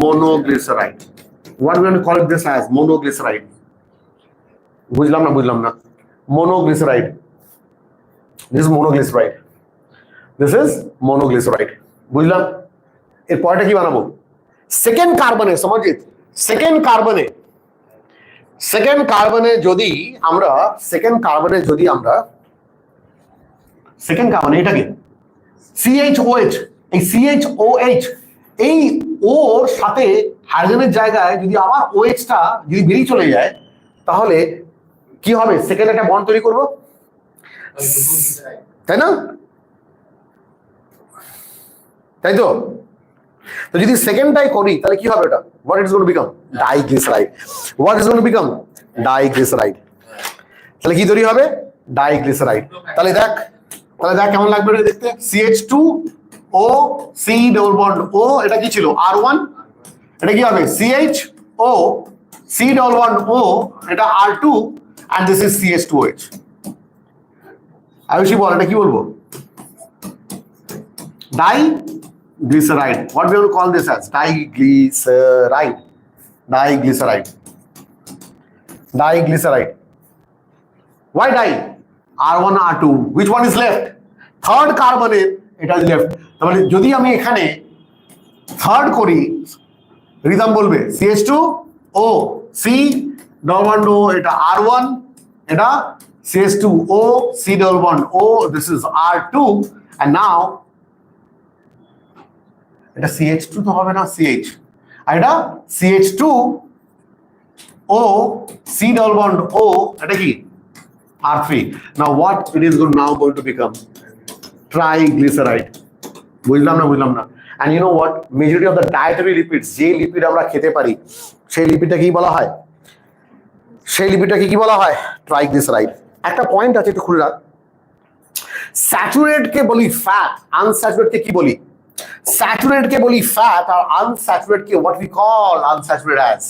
monoglyceride. What we going to call it this as? monoglyceride. বুঝলাম না। monoglyceride. This is monoglyceride. বুঝলাম? এর পরেটা কি বানাবো? সেকেন্ড কার্বনে, সমাজিত, সেকেন্ড কার্বনে যদি আমরা এটাকে CHOH, এই CHOH, এই ওর সাথে হাইড্রোজেনের জায়গায় যদি আবার OH টা যদি বেরিয়ে চলে যায়, তাহলে কি হবে? সেকেন্ড একটা বন্ড তৈরি করব, তাই না? তাই তো? তো যদি সেকেন্ডটাই করি তাহলে কি হবে? এটা what it is going to become? Diglyceride. What is going to become? Diglyceride. তাহলে কি তৈরি হবে? Diglyceride. তাহলে দেখ কেমন লাগবে এটা দেখতে? CH2O, C-double-bond-O, এটা কি ছিল? R1. এটা কি হবে? CHO, C-double-bond-O, এটা R2, and this is CH2OH. Ayushi বল, এটা কি বলবো? Diglyceride. What we will call this as? Diglyceride. Why di? R1, R2. Which one is left? Third carbon এটা is left. তাহলে যদি আমি এখানে থার্ড করি, রিদম বলবে CH2O, C-double-bond-O, এটা R1, এটা CH2O, C-double-bond-O, this is R2, and now এটা CH2 তো হবে না, CH, আর এটা CH2O C double bond O এটা কি R3 now what it is now going to become triglyceride বুঝলাম না and you know what majority of the dietary lipids যে লিপিড আমরা খেতে পারি সেই লিপিডটা কি বলা হয় ট্রাইগ্লিসারাইড একটা পয়েন্ট আছে একটু খুলে রাখ স্যাচুরেটেড কে বলি ফ্যাট আনস্যাচুরেটেড কে কি বলি স্যাচুরেটেড কে বলি ফ্যাট আর আনস্যাচুরেটেড কে what we call unsaturated as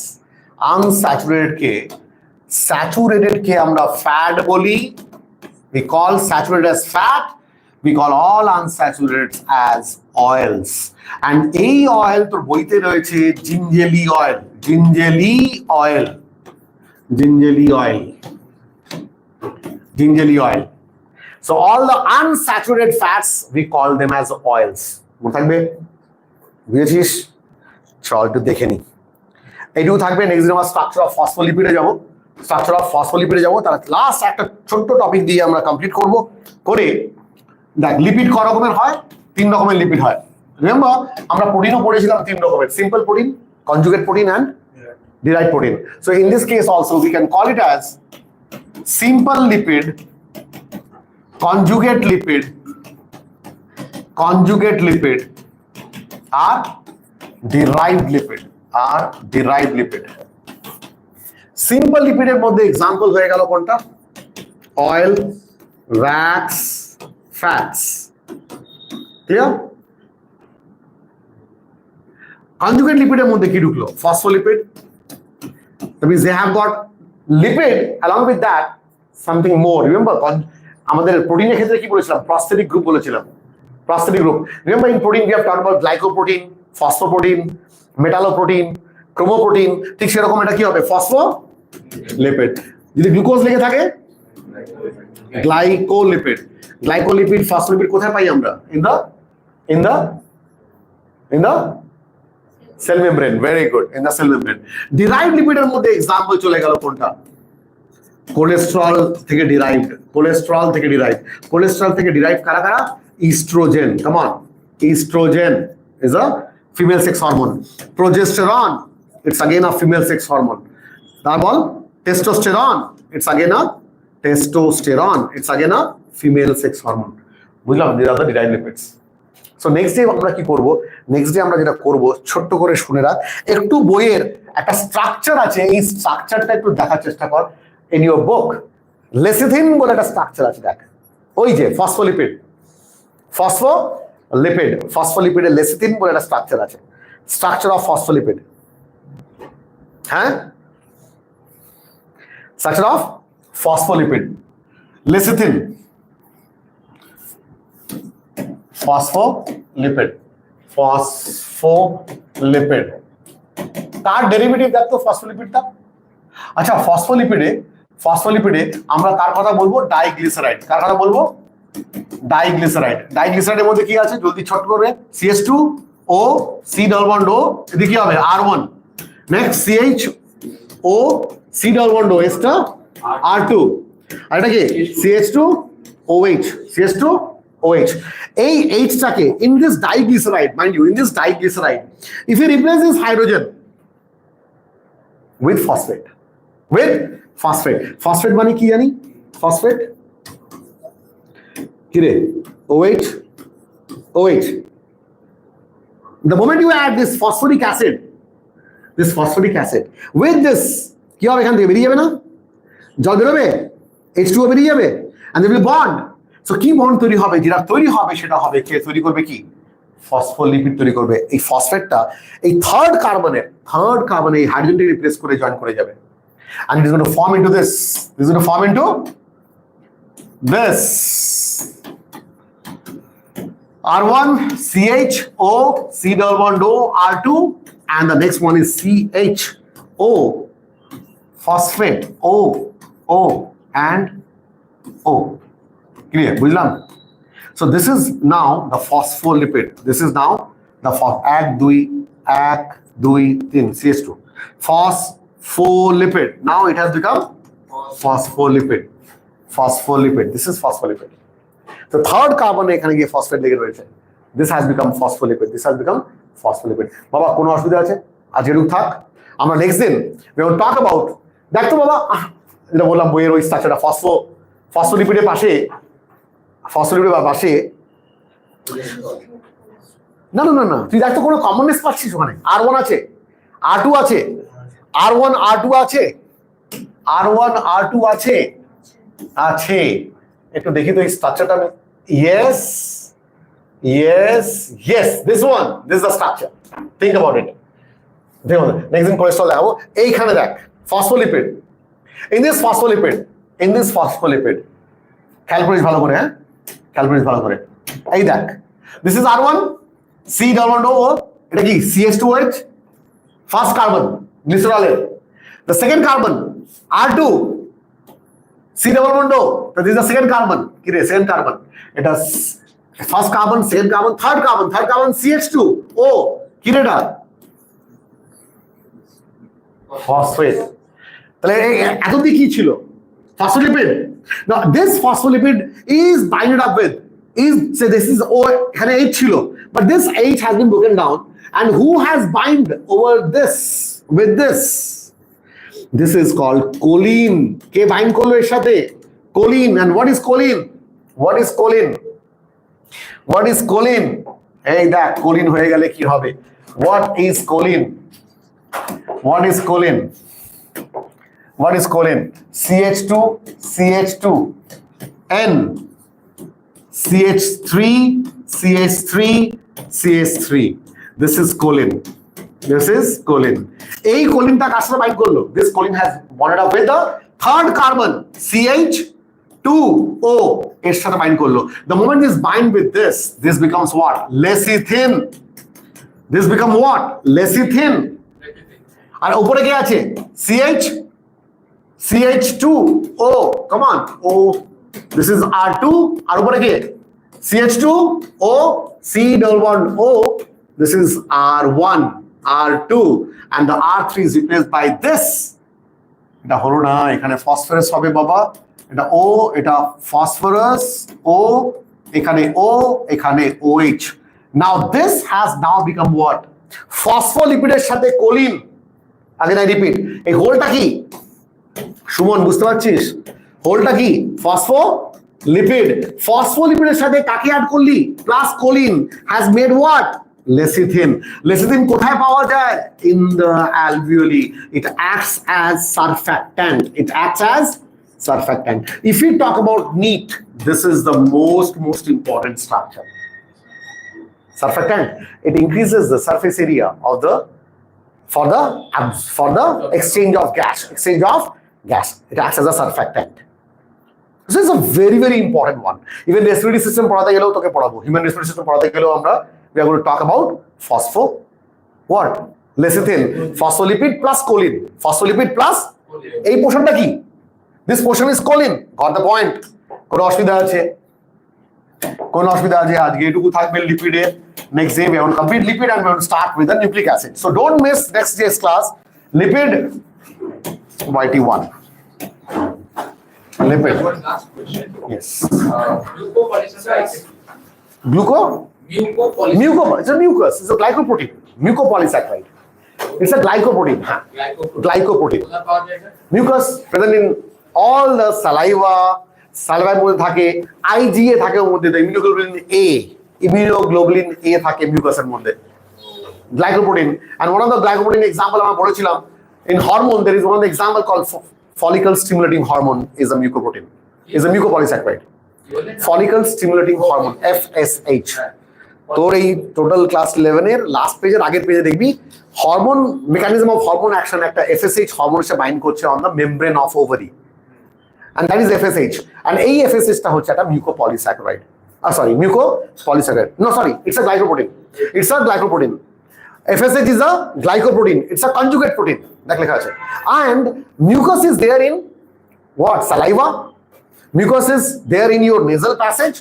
saturated কে আমরা ফ্যাট বলি we call saturated as fat we call all unsaturated as oils and এই অয়েল তোর বইতে রয়েছে জিঞ্জেলি oil so all the unsaturated fats we call them as oils মনে থাকবে বুঝেছিস চল একটু দেখে নি এইটুকু থাকবে নেক্সট দিন আমরা স্ট্রাকচার অফ ফসফোলিপিডে যাব তার লাস্ট একটা ছোট্ট টপিক দিয়ে আমরা কমপ্লিট করব করে দেখ লিপিড ক রকমের হয় 3 রকমের লিপিড হয় রিমেম্বার আমরা প্রোটিনও পড়েছিলাম 3 রকমের simple protein conjugate protein and derived protein so in this case also we can call it as simple lipid conjugate lipid or derived lipid simple lipid এর মধ্যে एग्जांपल হয়ে গেল কোনটা oil wax fats clear conjugate lipid এর মধ্যে কি ঢুকলো phospholipid that means they have got lipid along with that something more remember আমাদের প্রোটিনের ক্ষেত্রে কি বলেছিলাম prosthetic group remember in protein we have talked about glycoprotein phosphoprotein metalloprotein chromoprotein ঠিক সেরকম এটা কি হবে phospholipid যদি গ্লুকোজ লেগে থাকে glycolipid phospholipid কোথায় পাই আমরা in the cell membrane very good in the cell membrane derived lipid এর মধ্যে एग्जांपल চলে গেল কোনটা কোলেস্টেরল থেকে derived কারা estrogen come on estrogen is a female sex hormone progesterone it's again a female sex hormone তারপর testosterone it's again a female sex hormone বুঝলাম these are the derived lipids so next day আমরা কি করব আমরা যেটা করব ছোট্ট করে শুনে রাখ একটু বইয়ের একটা স্ট্রাকচার আছে এই স্ট্রাকচারটা একটু দেখার চেষ্টা কর in your book লেসিথিন বলে একটা স্ট্রাকচার আছে দেখ ওই যে ফসফোলিপিডের লেসিথিন বলে একটা স্ট্রাকচার আছে স্ট্রাকচার অফ ফসফোলিপিড হ্যাঁ structure of phospholipid lecithin phospholipid তার ডেরিভেটিভ দেখ তো ফসফোলিপিডটা আচ্ছা ফসফোলিপিডে আমরা কার কথা বলবো ডাইগ্লিসারাইড কার কথা বলবো ডাইগ্লিসারাইডের মধ্যে কি আছে জলদি ছোট করবে CH2O C double bond O এদিকে কি হবে R1 next CHO C double bond O এসটা R2 আর এটা কি CH2OH এই H টাকে in this diglyceride mind you if you replace this hydrogen with phosphate মানে কি জানি ফসফেট কি রে OH the moment you add this phosphoric acid with this কি হবে এখান থেকে বেরিয়ে যাবে না জল বেরোবে H2O বেরিয়ে যাবে and they will bond so কি বন্ড তৈরি হবে যেটা তৈরি হবে সেটা হবে কে তৈরি করবে কি ফসফোলিপিড তৈরি করবে এই ফসফেটটা এই থার্ড কার্বনে এই হাইড্রোজেনটাকে রিপ্লেস করে জয়েন করে যাবে and it is going to form into this R1 CHO C double bond O R2 and the next one is CHO phosphate O and O clear বুঝলাম so this is now the phospholipid this is now the 1 2 3 CH2 phospholipid now it has become phospholipid this is phospholipid the third carbon এখানে গিয়ে phosphate লেগে রয়েছে this has become phospholipid baba কোনো অসুবিধা আছে আজকে এটুকু থাক। আমরা নেক্সট দিন we will talk about, দেখতো বাবা যেটা বললাম বইয়ের ওই স্ট্রাকচারটা ফসফোলিপিডের পাশে না না না না তুই দেখতো কোনো কমননেস পাচ্ছিস ওখানে? R1 আছে, R2 আছে, R1 R2 আছে, R1 R2 আছে, আছে। একটু দেখি তো এই স্ট্রাকচারটা। yes yes yes this one, this is the structure, think about it। দেখো নেক্সট দিন কোলেস্ট্রল দেখাবো। এইখানে দেখ ফসফোলিপিড, in this phospholipid খেয়াল করিস ভালো করে, হ্যাঁ খেয়াল করিস ভালো করে। এই দেখ this is R1 C double bond O, এটা কি CH2OH ফার্স্ট কার্বন গ্লিসারলের, the second carbon R2 C double bond O, this is the second carbon, কি রে second carbon, এটা first carbon second carbon third carbon CH2O, কি রে এটা phosphate. তাহলে এতদিন কি ছিল? Phospholipid. Now this phospholipid is binded up with, say this is O, এখানে H ছিল, but this H has been broken down, and who has bind over this with this? This is called choline. K bind করলো এর সাথে? Choline। and what is choline? এই দেখ choline হয়ে গেলে কি হবে? what is choline? CH2 N CH3 this is choline। এই choline টা কার সাথে বাইন্ড করলো? this choline has bonded up with the third carbon CH2O, এর সাথে বাইন্ড করলো। the moment this bind with this becomes what? lecithin। this become what? lecithin। আর উপরে কে আছে? CH2O, come on, O, this is R2, আর উপরে কে? CH2O, C double bond O, this is R1, R2, and the R3 is replaced by this। এটা হলো না, এখানে phosphorus হবে বাবা, এটা O, এটা ফসফরাস O, এখানে O, এখানে OH। now this has now become what? ফসফোলিপিডের সাথে কোলিন। আগে না রিপিট, এই হোলটা কি সুমন বুঝতে পারছিস? হোলটা কি? ফসফোলিপিডের সাথে কাকে অ্যাড করলি? Plus choline has made what? lecithin। lecithin কোথায় পাওয়া যায়? in the alveoli। it acts as surfactant। if we talk about NEET, this is the most important structure। surfactant, it increases the surface area of the for the exchange of gas, it acts as a surfactant। this is a very important one। even respiratory system পড়াতে গেলেও তোকে পড়াবো, human respiratory system পড়াতে গেলেও আমরা we are going to talk about lecithin, phospholipid plus choline, এই পোর্শনটা কি? this portion is choline। got the point? কোনো অসুবিধা আছে? আজকে এটুকু থাকবে লিপিডে। next day we are going to complete lipid and we are going to start with the nucleic acid। so don't miss next day's class, lipid YT1। lipid, One last question. yes, Glucopolysaccharides. It's a mucus, it's a glycoprotein, mucopolysaccharide, it's a glycoprotein। glycoprotein, mucus present in all the saliva মধ্যে থাকে, IgA থাকে ওর মধ্যে, immunoglobulin A থাকে মিউকাসের মধ্যে, glycoprotein. and one of the glycoprotein example আমরা পড়েছিলাম in hormone, there is one of the example called follicle stimulating hormone is a mucoprotein, is a mucopolysaccharide। follicle stimulating hormone FSH। তোর এই total class 11 এর last পেজের আগের পেজে দেখবি hormone mechanism of hormone action, একটা FSH হরমোন এসে bind করছে on the membrane of ovary, and that is FSH। and এই FSH টা হচ্ছে একটা mucopolysaccharide, mucopolysaccharide, no sorry, it's a glycoprotein, FSH is a glycoprotein, it's a conjugate protein, দেখ লেখা আছে। and mucus is there in what? Saliva, mucus is there in your nasal passage।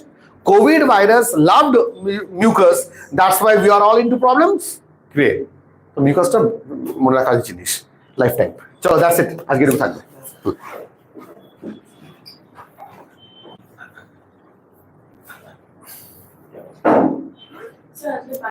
COVID virus loved mucus, that's why we are all into problems। great, তো মিউকাসটা মনে রাখার জিনিস life time. চলো that's it, আজকে এরকম থাকবে।